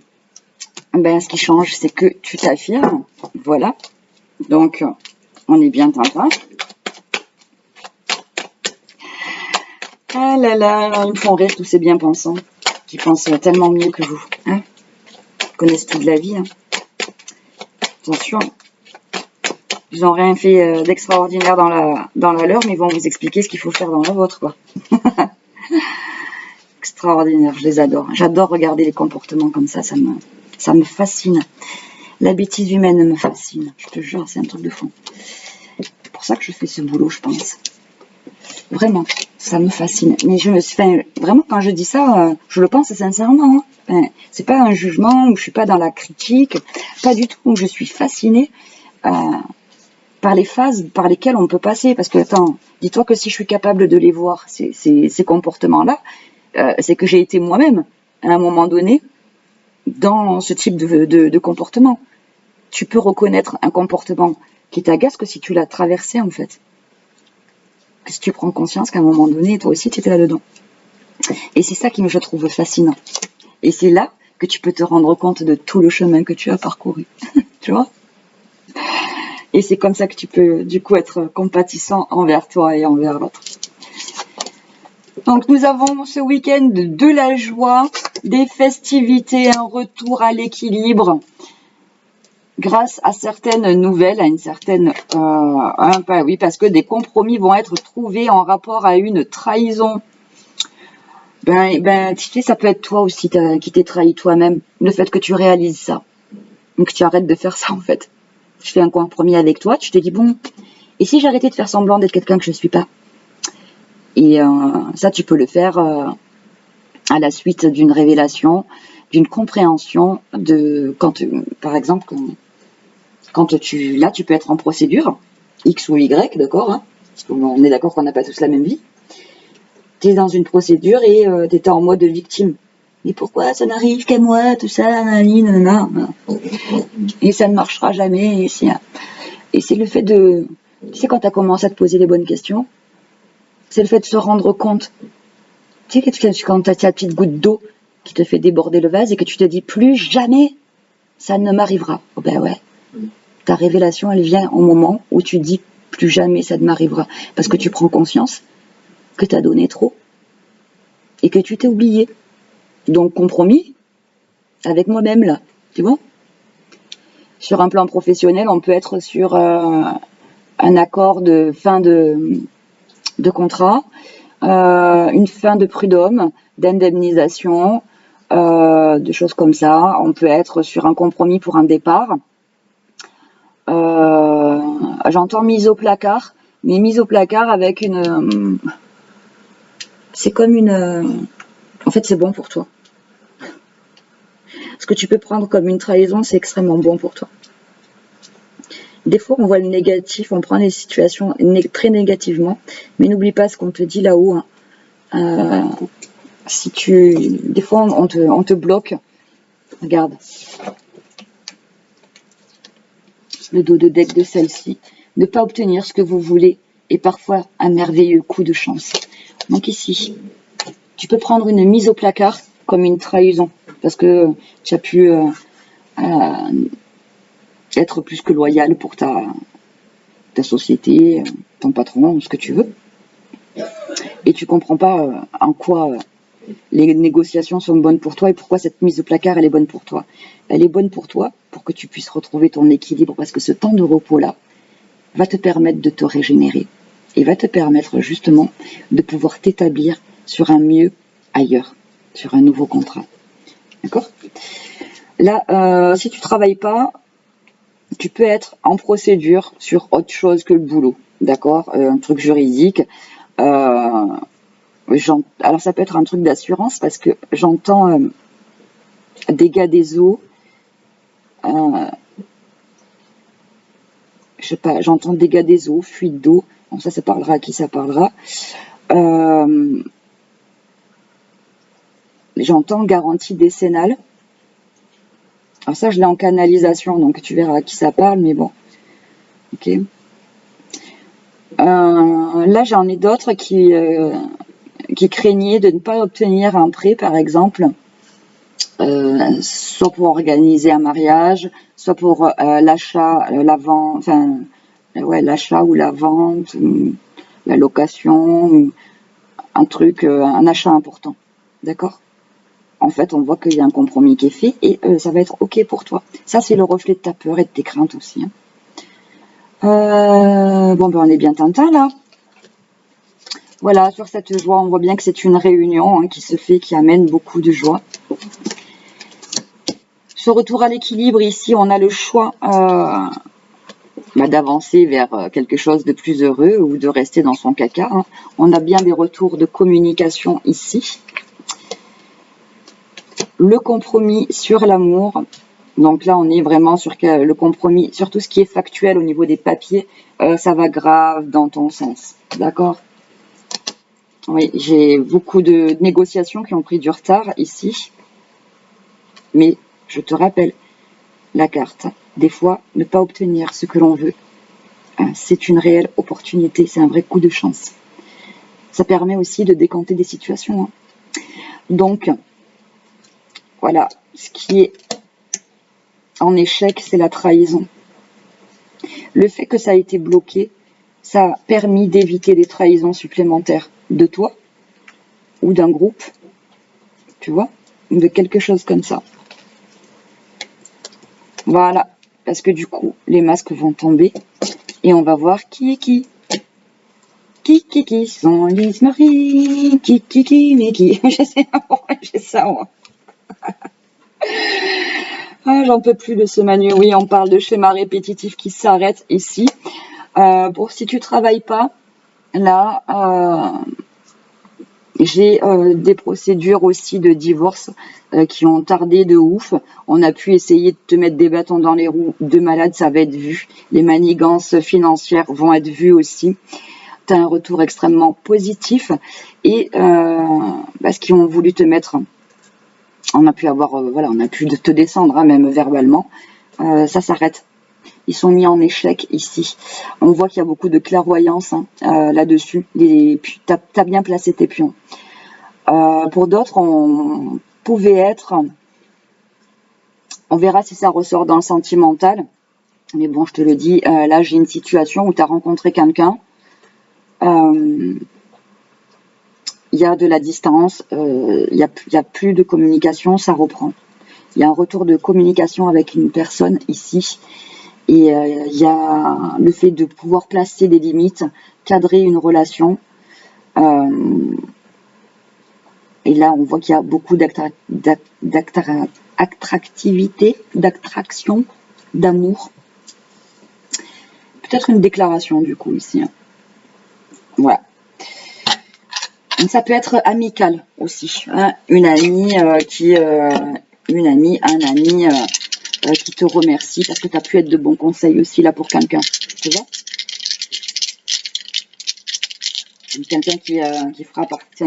Ce qui change, c'est que tu t'affirmes. Voilà. Donc, on est bien tintin. Ah là là, ils me font rire tous ces bien-pensants qui pensent tellement mieux que vous. Hein, ils connaissent tout de la vie. Hein. Attention, ils n'ont rien fait d'extraordinaire dans la leur, mais ils vont vous expliquer ce qu'il faut faire dans la vôtre, quoi. Extraordinaire, je les adore. J'adore regarder les comportements comme ça me fascine. La bêtise humaine me fascine, je te jure, c'est un truc de fond. C'est pour ça que je fais ce boulot, je pense. Vraiment, ça me fascine. Mais vraiment, quand je dis ça, je le pense sincèrement. Hein. C'est pas un jugement, où je suis pas dans la critique, pas du tout. Je suis fascinée par les phases par lesquelles on peut passer. Parce que, attends, dis-toi que si je suis capable de les voir, ces comportements-là, c'est que j'ai été moi-même, à un moment donné, dans ce type de comportement. Tu peux reconnaître un comportement qui t'agace que si tu l'as traversé, en fait. Si tu prends conscience qu'à un moment donné, toi aussi, tu étais là-dedans. Et c'est ça je trouve fascinant. Et c'est là que tu peux te rendre compte de tout le chemin que tu as parcouru. Tu vois? Et c'est comme ça que tu peux, du coup, être compatissant envers toi et envers l'autre. Donc, nous avons ce week-end de la joie, des festivités, un retour à l'équilibre, grâce à certaines nouvelles, à une certaine... oui, parce que des compromis vont être trouvés en rapport à une trahison. Tu sais, ça peut être toi aussi qui t'es trahi toi-même, le fait que tu réalises ça. Donc tu arrêtes de faire ça, en fait. Tu fais un compromis avec toi, tu te dis, bon, et si j'arrêtais de faire semblant d'être quelqu'un que je ne suis pas? Et ça, tu peux le faire à la suite d'une révélation, d'une compréhension par exemple, là, tu peux être en procédure, X ou Y, d'accord, hein, parce qu'on est d'accord qu'on n'a pas tous la même vie. Tu es dans une procédure et tu étais en mode victime. Mais pourquoi ça n'arrive qu'à moi, tout ça, nanani, nanana. Et ça ne marchera jamais. Et c'est le fait de... Tu sais, quand tu as commencé à te poser les bonnes questions, c'est le fait de se rendre compte. Tu sais, quand tu as ta petite goutte d'eau qui te fait déborder le vase et que tu te dis plus jamais ça ne m'arrivera. Oh ben ouais. Ta révélation, elle vient au moment où tu dis plus jamais ça ne m'arrivera. Parce que tu prends conscience que tu as donné trop et que tu t'es oublié. Donc compromis avec moi-même là, tu vois. Sur un plan professionnel, on peut être sur un accord de fin de contrat, une fin de prud'homme, d'indemnisation, de choses comme ça. On peut être sur un compromis pour un départ. J'entends mise au placard, mais mise au placard avec une... c'est comme une... en fait, c'est bon pour toi. Ce que tu peux prendre comme une trahison, c'est extrêmement bon pour toi. Des fois, on voit le négatif, on prend les situations très négativement, mais n'oublie pas ce qu'on te dit là-haut. Hein. Des fois, on te bloque. Regarde. Le dos de deck de celle-ci. Ne pas obtenir ce que vous voulez est parfois un merveilleux coup de chance. Donc ici, tu peux prendre une mise au placard comme une trahison, parce que tu as pu être plus que loyal pour ta société, ton patron, ce que tu veux. Et tu comprends pas en quoi les négociations sont bonnes pour toi et pourquoi cette mise au placard, elle est bonne pour toi. Elle est bonne pour toi pour que tu puisses retrouver ton équilibre, parce que ce temps de repos-là va te permettre de te régénérer et va te permettre justement de pouvoir t'établir sur un mieux ailleurs, sur un nouveau contrat. D'accord ? Là, si tu travailles pas, tu peux être en procédure sur autre chose que le boulot. D'accord ? Un truc juridique. Alors ça peut être un truc d'assurance, parce que j'entends dégâts des eaux. Je sais pas, j'entends dégâts des eaux, fuite d'eau. Bon, ça parlera à qui ça parlera. J'entends garantie décennale. Alors ça, je l'ai en canalisation, donc tu verras à qui ça parle, mais bon. Ok. Là, j'en ai d'autres qui craignaient de ne pas obtenir un prêt, par exemple, soit pour organiser un mariage, soit pour l'achat, la vente, enfin, l'achat ou la vente, la location, un truc, un achat important. D'accord ? En fait, on voit qu'il y a un compromis qui est fait et ça va être OK pour toi. Ça, c'est le reflet de ta peur et de tes craintes aussi. Hein. Bon, ben on est bien tintin là. Voilà, sur cette joie, on voit bien que c'est une réunion qui se fait, qui amène beaucoup de joie. Ce retour à l'équilibre, ici, on a le choix d'avancer vers quelque chose de plus heureux ou de rester dans son caca. Hein. On a bien des retours de communication ici. Le compromis sur l'amour. Donc là, on est vraiment sur le compromis, sur tout ce qui est factuel au niveau des papiers. Ça va grave dans ton sens. D'accord ? Oui, j'ai beaucoup de négociations qui ont pris du retard ici. Mais je te rappelle, la carte, des fois, ne pas obtenir ce que l'on veut, c'est une réelle opportunité, c'est un vrai coup de chance. Ça permet aussi de décanter des situations. Hein. Donc, voilà, ce qui est en échec, c'est la trahison. Le fait que ça a été bloqué, ça a permis d'éviter des trahisons supplémentaires de toi ou d'un groupe, tu vois, de quelque chose comme ça. Voilà, parce que du coup, les masques vont tomber et on va voir qui est qui. Qui sont Lise Marie, mais qui. Je sais pas pourquoi j'ai ça, moi. Ah, j'en peux plus de ce manuel. Oui, on parle de schéma répétitif qui s'arrête ici. Pour si tu travailles pas, là, j'ai des procédures aussi de divorce qui ont tardé de ouf. On a pu essayer de te mettre des bâtons dans les roues de malade, ça va être vu. Les manigances financières vont être vues aussi. Tu as un retour extrêmement positif et parce qu'ils ont voulu te mettre On a pu avoir, voilà, on a pu te descendre, hein, même verbalement. Ça s'arrête. Ils sont mis en échec ici. On voit qu'il y a beaucoup de clairvoyance, hein, là-dessus. Tu as bien placé tes pions. Pour d'autres, on pouvait être... On verra si ça ressort dans le sentimental. Mais bon, je te le dis, là, j'ai une situation où tu as rencontré quelqu'un. Il y a de la distance, il y a plus de communication, ça reprend. Il y a un retour de communication avec une personne ici. Et il y a le fait de pouvoir placer des limites, cadrer une relation. Et là, on voit qu'il y a beaucoup d'attractivité, d'attraction, d'amour. Peut-être une déclaration du coup ici. Hein. Voilà. Ça peut être amical aussi. Hein. Une amie, un ami qui te remercie parce que tu as pu être de bons conseils aussi là pour quelqu'un. Tu vois? Quelqu'un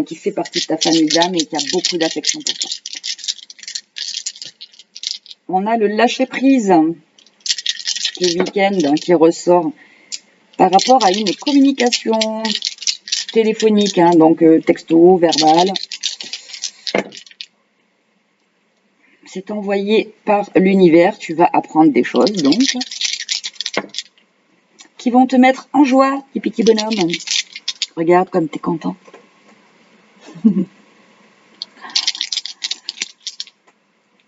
qui fait partie de ta famille d'âme et qui a beaucoup d'affection pour toi. On a le lâcher prise ce week-end qui ressort par rapport à une communication téléphonique, hein, donc texto, verbal. C'est envoyé par l'univers, tu vas apprendre des choses donc qui vont te mettre en joie, les petits bonhommes. Regarde comme tu es content.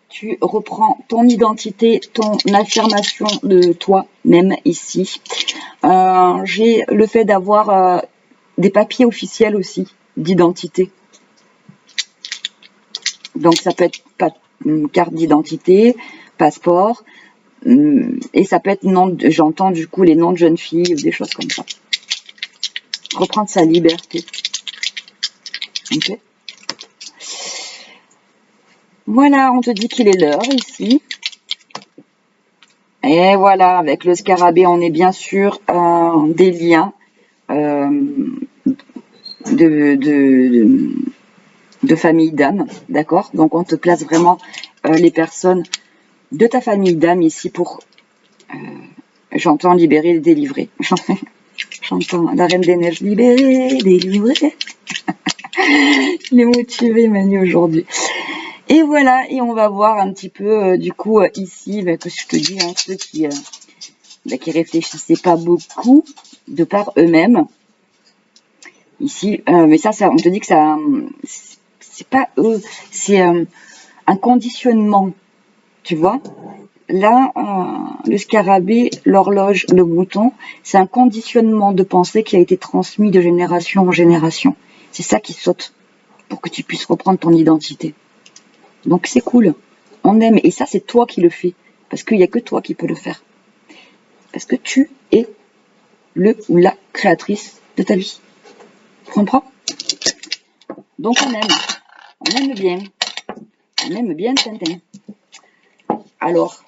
Tu reprends ton identité, ton affirmation de toi-même ici. J'ai le fait d'avoir des papiers officiels aussi, d'identité. Donc ça peut être carte d'identité, passeport, et ça peut être j'entends du coup les noms de jeunes filles ou des choses comme ça. Reprendre sa liberté. Ok. Voilà, on te dit qu'il est l'heure ici. Et voilà, avec le scarabée, on est bien sûr des liens de famille d'âme, d'accord? Donc on te place vraiment les personnes de ta famille d'âme ici pour, j'entends libérer et délivrer. J'entends la Reine des Neiges libérer, délivrer. Je l'ai motivé Manu aujourd'hui. Et voilà, et on va voir un petit peu du coup ici, que je te dis, hein, ceux qui réfléchissaient pas beaucoup de par eux-mêmes. Ici, mais ça, on te dit que ça, c'est pas eux, c'est un conditionnement, tu vois. Là, le scarabée, l'horloge, le bouton, c'est un conditionnement de pensée qui a été transmis de génération en génération. C'est ça qui saute pour que tu puisses reprendre ton identité. Donc c'est cool, on aime, et ça c'est toi qui le fais, parce qu'il n'y a que toi qui peux le faire. Parce que tu es le ou la créatrice de ta vie. Tu comprends? Donc on aime bien Tintin. Alors,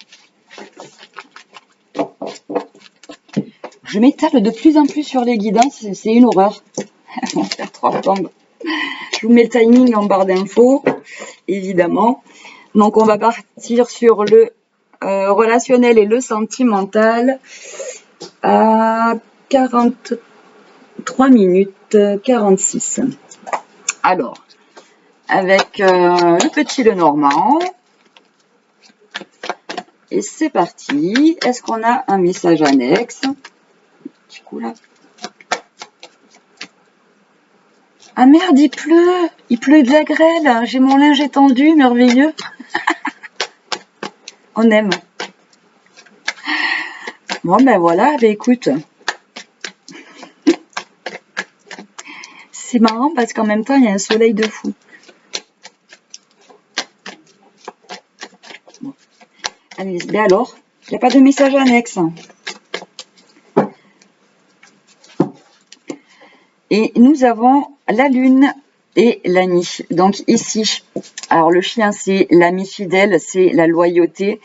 je m'étale de plus en plus sur les guidances, c'est une horreur. On va faire 3 tombes. Je vous mets le timing en barre d'infos, évidemment. Donc on va partir sur le relationnel et le sentimental à 43 minutes 46. Alors, avec le petit Lenormand. Et c'est parti. Est-ce qu'on a un message annexe? Petit coup là. Ah merde, il pleut de la grêle. J'ai mon linge étendu, merveilleux. On aime. Bon ben voilà, ben écoute. C'est marrant parce qu'en même temps, il y a un soleil de fou. Bon. Allez, ben alors, il n'y a pas de message annexe. Et nous avons la lune et l'ami. Donc ici, alors le chien c'est l'ami fidèle, c'est la loyauté,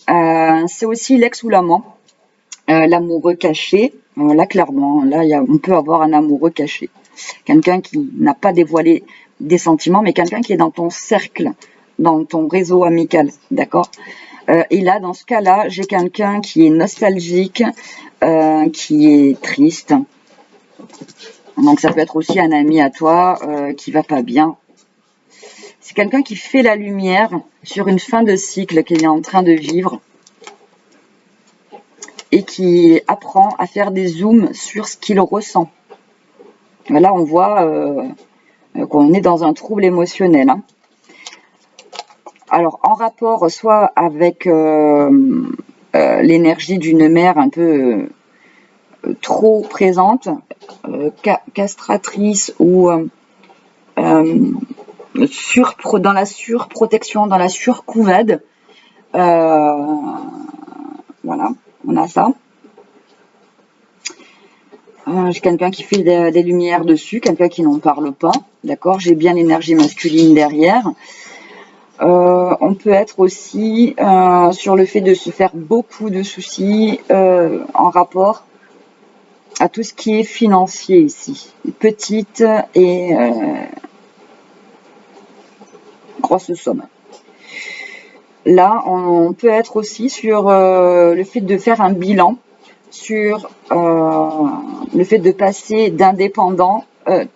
c'est aussi l'ex ou l'amant, l'amoureux caché. Là clairement, là on peut avoir un amoureux caché, quelqu'un qui n'a pas dévoilé des sentiments, mais quelqu'un qui est dans ton cercle dans ton réseau amical, d'accord? Et là, dans ce cas-là, j'ai quelqu'un qui est nostalgique, qui est triste. Donc ça peut être aussi un ami à toi qui va pas bien. C'est quelqu'un qui fait la lumière sur une fin de cycle qu'il est en train de vivre et qui apprend à faire des zooms sur ce qu'il ressent. Là, on voit qu'on est dans un trouble émotionnel. Hein. Alors, en rapport soit avec l'énergie d'une mère un peu trop présente, castratrice ou dans la surprotection, dans la surcouvade. Voilà, on a ça. J'ai quelqu'un qui fait des lumières dessus, quelqu'un qui n'en parle pas. D'accord, j'ai bien l'énergie masculine derrière. On peut être aussi sur le fait de se faire beaucoup de soucis en rapport à tout ce qui est financier ici. Petite et grosse somme. Là, on peut être aussi sur le fait de faire un bilan, sur le fait de passer d'indépendant,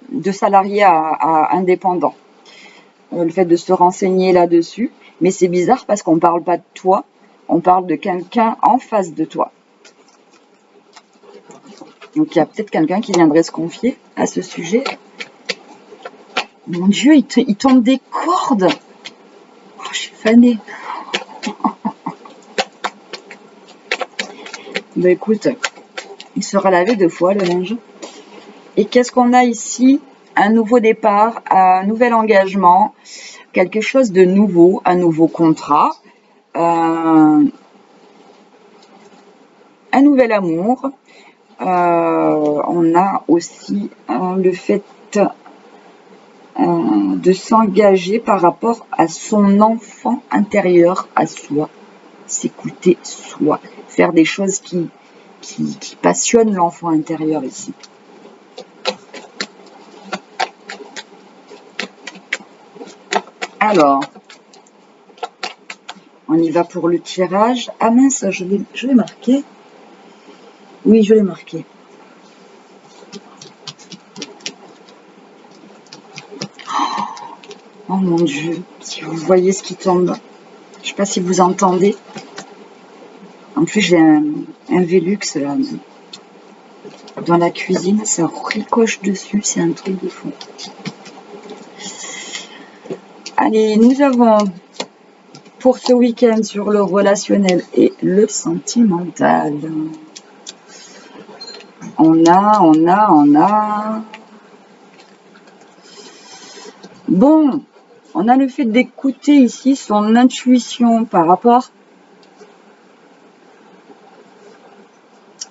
de salarié à indépendant. Le fait de se renseigner là-dessus. Mais c'est bizarre parce qu'on ne parle pas de toi, on parle de quelqu'un en face de toi. Donc il y a peut-être quelqu'un qui viendrait se confier à ce sujet. Mon Dieu, il tombe des cordes. Oh, je suis fanée. Ben écoute, il sera lavé 2 fois le linge. Et qu'est-ce qu'on a ici? Un nouveau départ, un nouvel engagement, quelque chose de nouveau, un nouveau contrat, un nouvel amour. On a aussi le fait de s'engager par rapport à son enfant intérieur, à soi, s'écouter soi, faire des choses qui passionnent l'enfant intérieur ici. Alors, on y va pour le tirage. Ah mince, je l'ai marqué. Oui, je l'ai marqué. Oh mon Dieu, si vous voyez ce qui tombe. Je ne sais pas si vous entendez. En plus, j'ai un Velux là, dans la cuisine. Ça ricoche dessus, c'est un truc de fou. Allez, nous avons pour ce week-end sur le relationnel et le sentimental. On a. Bon, on a le fait d'écouter ici son intuition par rapport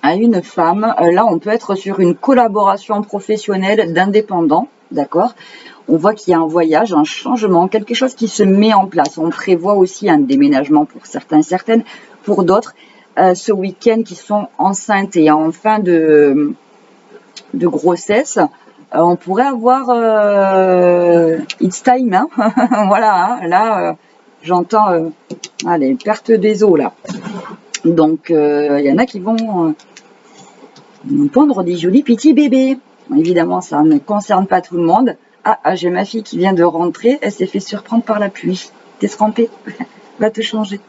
à une femme. Là, on peut être sur une collaboration professionnelle d'indépendants, d'accord ? On voit qu'il y a un voyage, un changement, quelque chose qui se met en place. On prévoit aussi un déménagement pour certains et certaines, pour d'autres, ce week-end qui sont enceintes et en fin de grossesse. On pourrait avoir it's time, hein. Voilà, hein, là, j'entends les pertes des os, là. Donc, il y en a qui vont pondre des jolis petits bébés. Évidemment, ça ne concerne pas tout le monde. Ah, j'ai ma fille qui vient de rentrer. Elle s'est fait surprendre par la pluie. T'es trempée. Va te changer.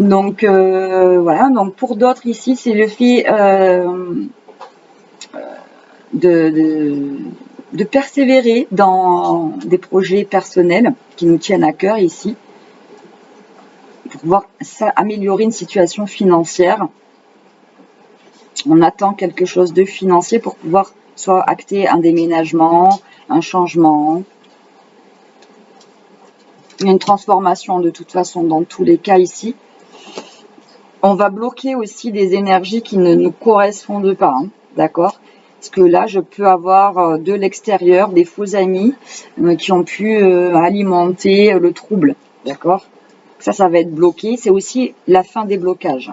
Donc, voilà. Donc, pour d'autres, ici, c'est le fait de persévérer dans des projets personnels qui nous tiennent à cœur ici. Pour pouvoir améliorer une situation financière. On attend quelque chose de financier pour pouvoir soit acter un déménagement, un changement, une transformation de toute façon dans tous les cas ici. On va bloquer aussi des énergies qui ne nous correspondent pas, hein, d'accord ? Parce que là, je peux avoir de l'extérieur des faux amis qui ont pu alimenter le trouble, d'accord ? Ça va être bloqué. C'est aussi la fin des blocages.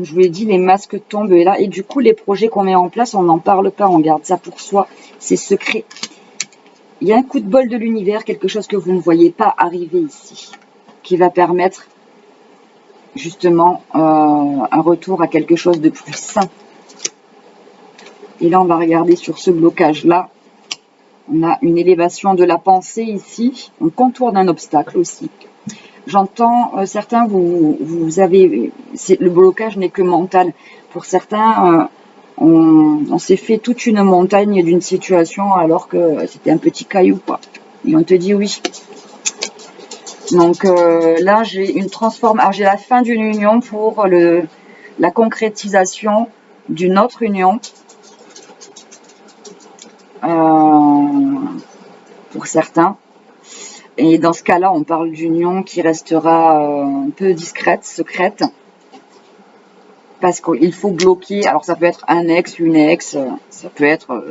Je vous l'ai dit, les masques tombent là. Et du coup, les projets qu'on met en place, on n'en parle pas. On garde ça pour soi. C'est secret. Il y a un coup de bol de l'univers, quelque chose que vous ne voyez pas arriver ici, qui va permettre justement un retour à quelque chose de plus sain. Et là, on va regarder sur ce blocage-là. On a une élévation de la pensée ici. On contourne un obstacle aussi. J'entends certains, vous avez... Le blocage n'est que mental. Pour certains, on s'est fait toute une montagne d'une situation alors que c'était un petit caillou, quoi. Et on te dit oui. Donc là, j'ai une transformation. J'ai la fin d'une union pour la concrétisation d'une autre union. Pour certains. Et dans ce cas-là, on parle d'union qui restera un peu discrète, secrète. Parce qu'il faut bloquer. Alors ça peut être un ex, une ex, ça peut être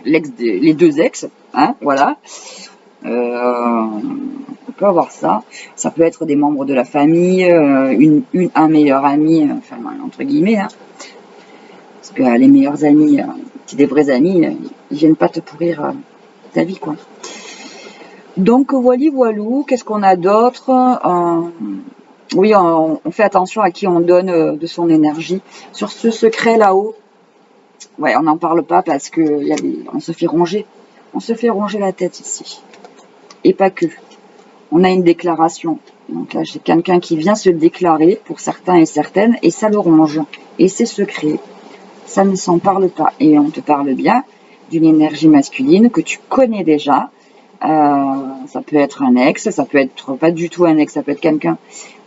les deux ex, hein, voilà. On peut avoir ça. Ça peut être des membres de la famille, un meilleur ami, enfin entre guillemets, hein. Parce que les meilleurs amis, c'est des vrais amis, ils viennent pas te pourrir ta vie, quoi. Donc voilou, qu'est-ce qu'on a d'autre? Oui, on fait attention à qui on donne de son énergie. Sur ce secret là-haut, ouais, on n'en parle pas parce que on se fait ronger. On se fait ronger la tête ici. Et pas que. On a une déclaration. Donc là, j'ai quelqu'un qui vient se déclarer pour certains et certaines, et ça le ronge. Et c'est secret. Ça ne s'en parle pas. Et on te parle bien d'une énergie masculine que tu connais déjà. Ça peut être un ex, ça peut être pas du tout un ex, ça peut être quelqu'un,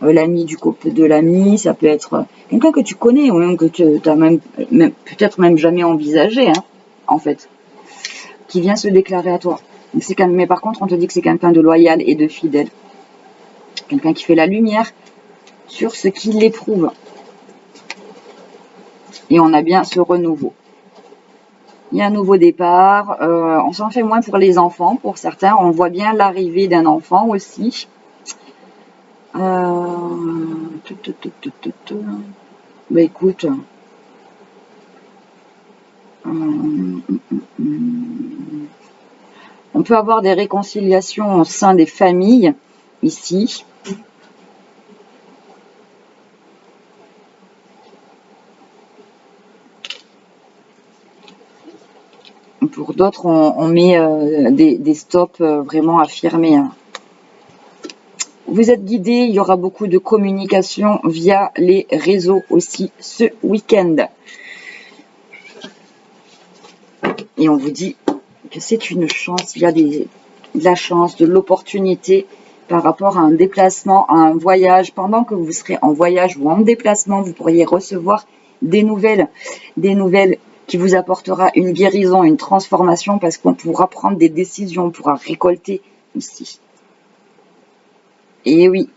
l'ami du couple de l'ami, ça peut être quelqu'un que tu connais ou même que tu as même peut-être même jamais envisagé, hein, en fait, qui vient se déclarer à toi. Mais par contre, on te dit que c'est quelqu'un de loyal et de fidèle, quelqu'un qui fait la lumière sur ce qu'il éprouve. Et on a bien ce renouveau. Il y a un nouveau départ. On s'en fait moins pour les enfants. Pour certains, on voit bien l'arrivée d'un enfant aussi. Bah écoute. On peut avoir des réconciliations au sein des familles ici. Pour d'autres, on met des stops vraiment affirmés. Hein. Vous êtes guidés, il y aura beaucoup de communication via les réseaux aussi ce week-end. Et on vous dit que c'est une chance, il y a de la chance, de l'opportunité par rapport à un déplacement, à un voyage. Pendant que vous serez en voyage ou en déplacement, vous pourriez recevoir des nouvelles qui vous apportera une guérison, une transformation, parce qu'on pourra prendre des décisions, on pourra récolter ici. Et oui,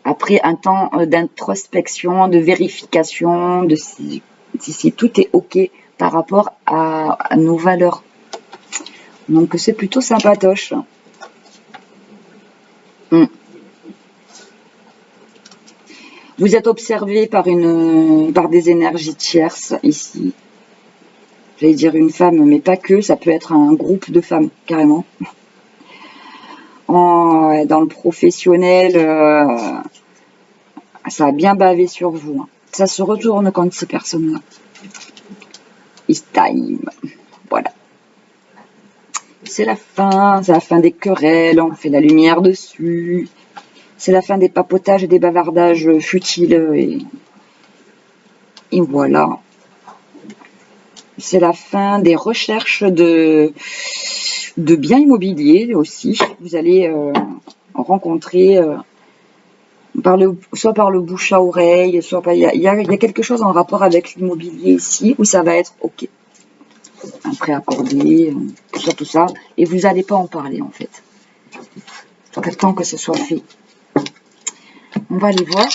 après un temps d'introspection, de vérification, de si tout est OK par rapport à nos valeurs. Donc c'est plutôt sympatoche. Vous êtes observé par des énergies tierces ici. J'allais dire une femme, mais pas que, ça peut être un groupe de femmes, carrément. Dans le professionnel, ça a bien bavé sur vous. Hein. Ça se retourne contre ces personnes-là. It's time. Voilà. C'est la fin des querelles, on fait la lumière dessus. C'est la fin des papotages et des bavardages futiles. Et voilà. C'est la fin des recherches de biens immobiliers aussi. Vous allez rencontrer soit par le bouche à oreille, soit il y a quelque chose en rapport avec l'immobilier ici où ça va être OK. Un prêt accordé, tout ça. Et vous n'allez pas en parler en fait. Tant que ce soit fait. On va aller voir.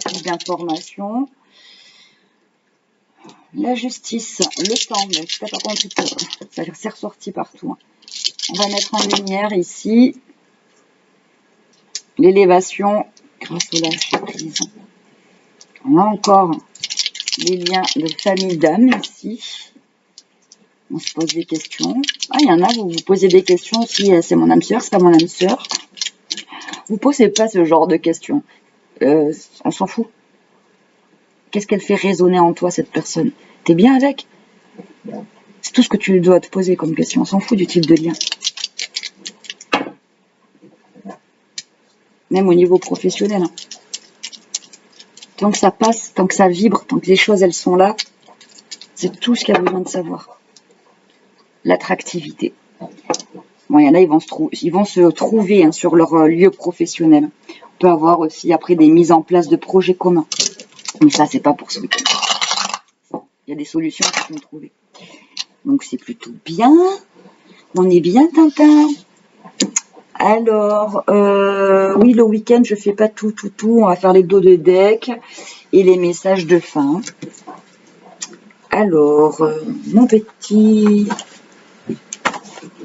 Plus d'informations. La justice, le temps, mais c'est pas compris, ça s'est ressorti partout. Hein. On va mettre en lumière ici l'élévation grâce au lâcher prise. On a encore les liens de famille d'âme ici. On se pose des questions. Ah, il y en a, vous vous posez des questions si c'est mon âme sœur, c'est pas mon âme sœur. Vous posez pas ce genre de questions. On s'en fout. Qu'est-ce qu'elle fait résonner en toi, cette personne? T'es bien avec? C'est tout ce que tu dois te poser comme question. On s'en fout du type de lien. Même au niveau professionnel. Hein. Tant que ça passe, tant que ça vibre, tant que les choses, elles sont là, c'est tout ce qu'il y a besoin de savoir. L'attractivité. Bon, il y en a, ils vont se trouver hein, sur leur lieu professionnel. On peut avoir aussi après des mises en place de projets communs. Mais ça, c'est pas pour ce week-end. Il y a des solutions qui sont trouvées. Donc, c'est plutôt bien. On est bien, Tintin. Alors, oui, le week-end, je fais pas tout. On va faire les dos de deck et les messages de fin. Alors, mon petit...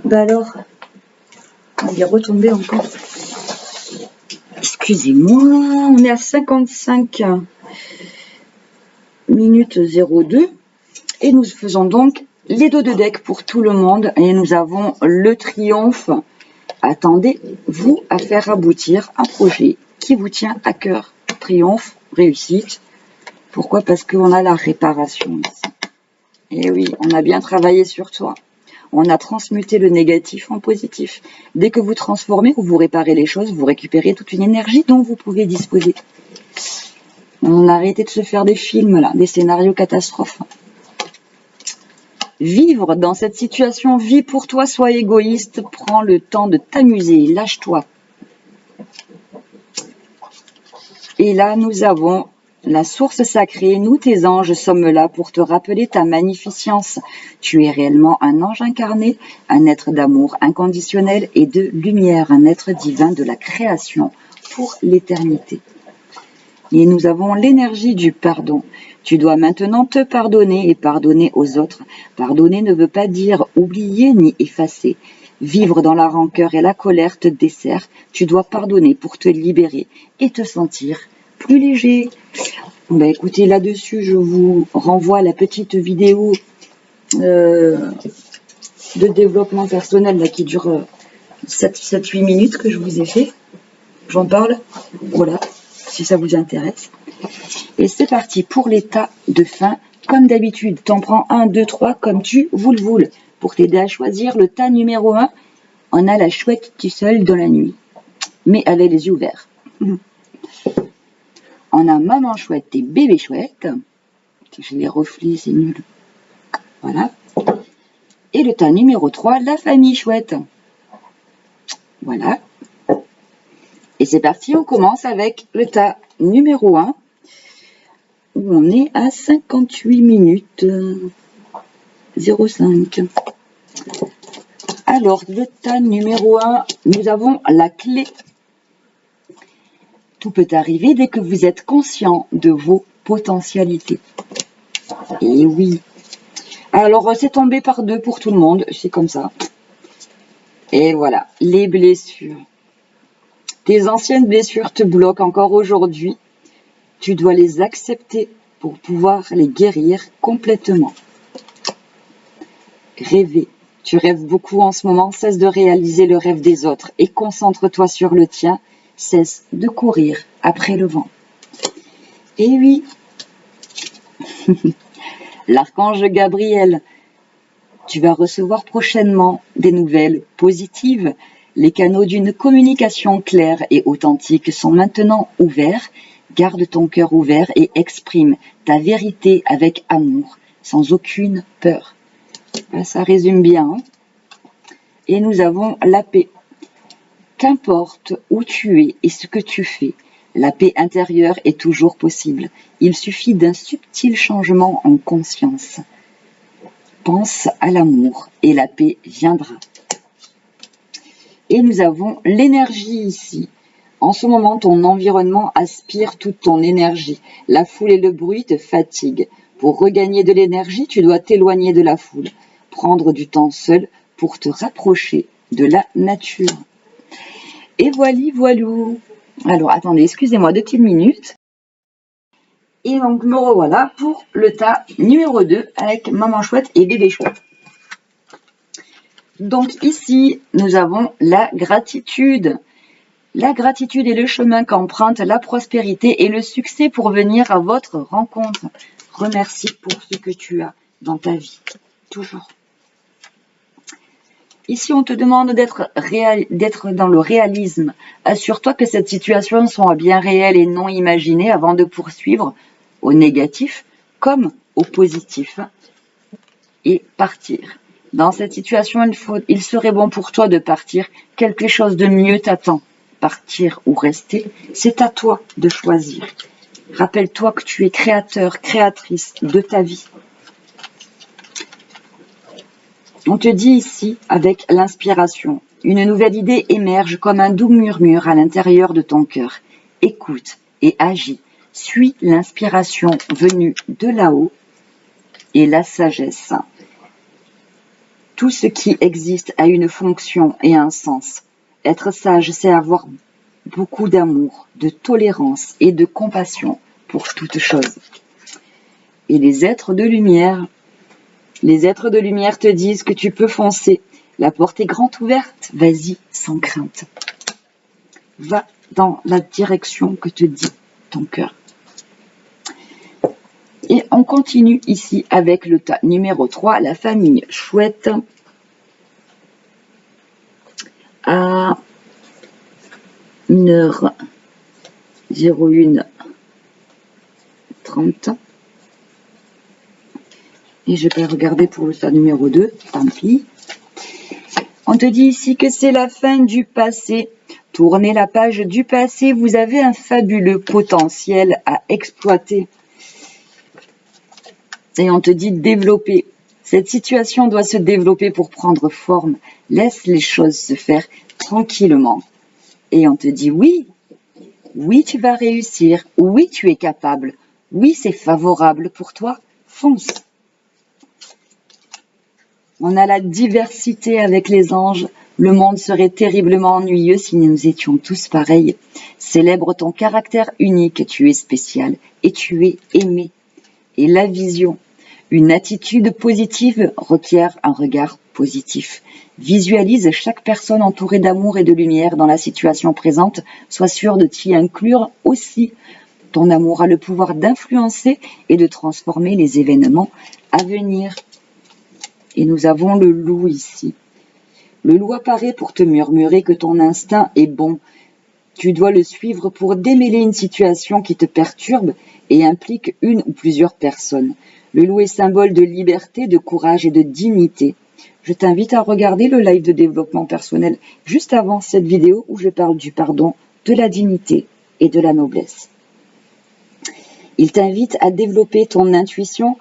Bah alors, il est retombé encore. Excusez-moi, on est à 55 minutes 02 et nous faisons donc les dos de deck pour tout le monde et nous avons le triomphe. Attendez-vous à faire aboutir un projet qui vous tient à cœur. Triomphe, réussite. Pourquoi? Parce qu'on a la réparation ici. Et oui, on a bien travaillé sur toi. On a transmuté le négatif en positif. Dès que vous transformez ou vous réparez les choses, vous récupérez toute une énergie dont vous pouvez disposer. On a arrêté de se faire des films, là, des scénarios catastrophes. Vivre dans cette situation, vis pour toi, sois égoïste, prends le temps de t'amuser, lâche-toi. Et là, nous avons la source sacrée, nous tes anges sommes là pour te rappeler ta magnificence. Tu es réellement un ange incarné, un être d'amour inconditionnel et de lumière, un être divin de la création pour l'éternité. Et nous avons l'énergie du pardon. Tu dois maintenant te pardonner et pardonner aux autres. Pardonner ne veut pas dire oublier ni effacer. Vivre dans la rancœur et la colère te dessert. Tu dois pardonner pour te libérer et te sentir plus léger. Ben écoutez, là-dessus, je vous renvoie à la petite vidéo de développement personnel là, qui dure 7-8 minutes que je vous ai fait. J'en parle, voilà, si ça vous intéresse. Et c'est parti pour l'état de fin. Comme d'habitude, t'en prends 1, 2, 3 comme tu le voules. Pour t'aider à choisir le tas numéro 1, on a la chouette qui seule dans la nuit, mais avec les yeux ouverts. On a maman chouette et bébé chouette. J'ai les reflets, c'est nul. Voilà. Et le tas numéro 3, la famille chouette. Voilà. Et c'est parti, on commence avec le tas numéro 1. Où on est à 58 minutes 05. Alors, le tas numéro 1, nous avons la clé. Tout peut arriver dès que vous êtes conscient de vos potentialités. Et oui. Alors, c'est tombé par 2 pour tout le monde, c'est comme ça. Et voilà, les blessures. Tes anciennes blessures te bloquent encore aujourd'hui. Tu dois les accepter pour pouvoir les guérir complètement. Rêver. Tu rêves beaucoup en ce moment, cesse de réaliser le rêve des autres et concentre-toi sur le tien, cesse de courir après le vent. Et oui, l'archange Gabriel, tu vas recevoir prochainement des nouvelles positives. Les canaux d'une communication claire et authentique sont maintenant ouverts. Garde ton cœur ouvert et exprime ta vérité avec amour, sans aucune peur. Ça résume bien. Hein? Et nous avons la paix. Qu'importe où tu es et ce que tu fais, la paix intérieure est toujours possible. Il suffit d'un subtil changement en conscience. Pense à l'amour et la paix viendra. Et nous avons l'énergie ici. En ce moment, ton environnement aspire toute ton énergie. La foule et le bruit te fatiguent. Pour regagner de l'énergie, tu dois t'éloigner de la foule. Prendre du temps seul pour te rapprocher de la nature. Et voilou. Alors, attendez, excusez-moi 2 petites minutes. Et donc, me revoilà pour le tas numéro 2 avec maman chouette et bébé chouette. Donc ici, nous avons la gratitude. La gratitude est le chemin qu'emprunte la prospérité et le succès pour venir à votre rencontre. Remercie pour ce que tu as dans ta vie. Toujours. Ici, on te demande d'être dans le réalisme. Assure-toi que cette situation soit bien réelle et non imaginée avant de poursuivre au négatif comme au positif. Et partir. Dans cette situation, il serait bon pour toi de partir. Quelque chose de mieux t'attend. Partir ou rester, c'est à toi de choisir. Rappelle-toi que tu es créateur, créatrice de ta vie. On te dit ici, avec l'inspiration, une nouvelle idée émerge comme un doux murmure à l'intérieur de ton cœur. Écoute et agis. Suis l'inspiration venue de là-haut et la sagesse. Tout ce qui existe a une fonction et un sens. Être sage, c'est avoir beaucoup d'amour, de tolérance et de compassion pour toute chose. Et les êtres de lumière te disent que tu peux foncer. La porte est grande ouverte, vas-y sans crainte. Va dans la direction que te dit ton cœur. Et on continue ici avec le tas numéro 3, la famille chouette. À 1h01:30. Et je vais regarder pour le tas numéro 2, tant pis. On te dit ici que c'est la fin du passé. Tournez la page du passé, vous avez un fabuleux potentiel à exploiter. Et on te dit développer. Cette situation doit se développer pour prendre forme. Laisse les choses se faire tranquillement. Et on te dit oui, oui tu vas réussir, oui tu es capable, oui c'est favorable pour toi, fonce. On a la diversité avec les anges. Le monde serait terriblement ennuyeux si nous étions tous pareils. Célèbre ton caractère unique, tu es spécial et tu es aimé. Et la vision. Une attitude positive requiert un regard positif. Visualise chaque personne entourée d'amour et de lumière dans la situation présente. Sois sûr de t'y inclure aussi. Ton amour a le pouvoir d'influencer et de transformer les événements à venir. Et nous avons le loup ici. Le loup apparaît pour te murmurer que ton instinct est bon. Tu dois le suivre pour démêler une situation qui te perturbe et implique une ou plusieurs personnes. Le loup est symbole de liberté, de courage et de dignité. Je t'invite à regarder le live de développement personnel juste avant cette vidéo où je parle du pardon, de la dignité et de la noblesse. Il t'invite à développer ton intuition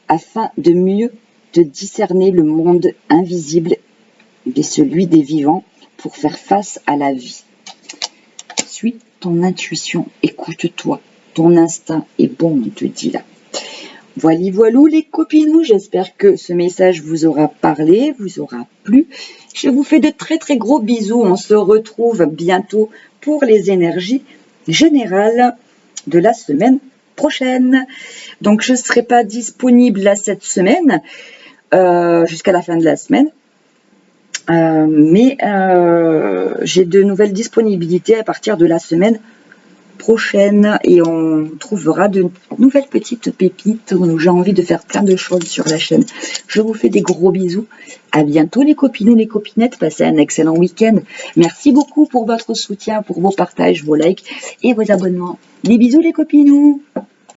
afin de mieux te discerner le monde invisible et celui des vivants pour faire face à la vie. Suis ton intuition, écoute-toi, ton instinct est bon, on te dit là. Voilou les copinous, j'espère que ce message vous aura parlé, vous aura plu. Je vous fais de très très gros bisous, on se retrouve bientôt pour les énergies générales de la semaine prochaine. Donc je ne serai pas disponible là cette semaine, jusqu'à la fin de la semaine. Mais j'ai de nouvelles disponibilités à partir de la semaine prochaine et on trouvera de nouvelles petites pépites où j'ai envie de faire plein de choses sur la chaîne. Je vous fais des gros bisous. À bientôt les copinous, les copinettes. Passez un excellent week-end. Merci beaucoup pour votre soutien, pour vos partages, vos likes et vos abonnements. Des bisous les copinous.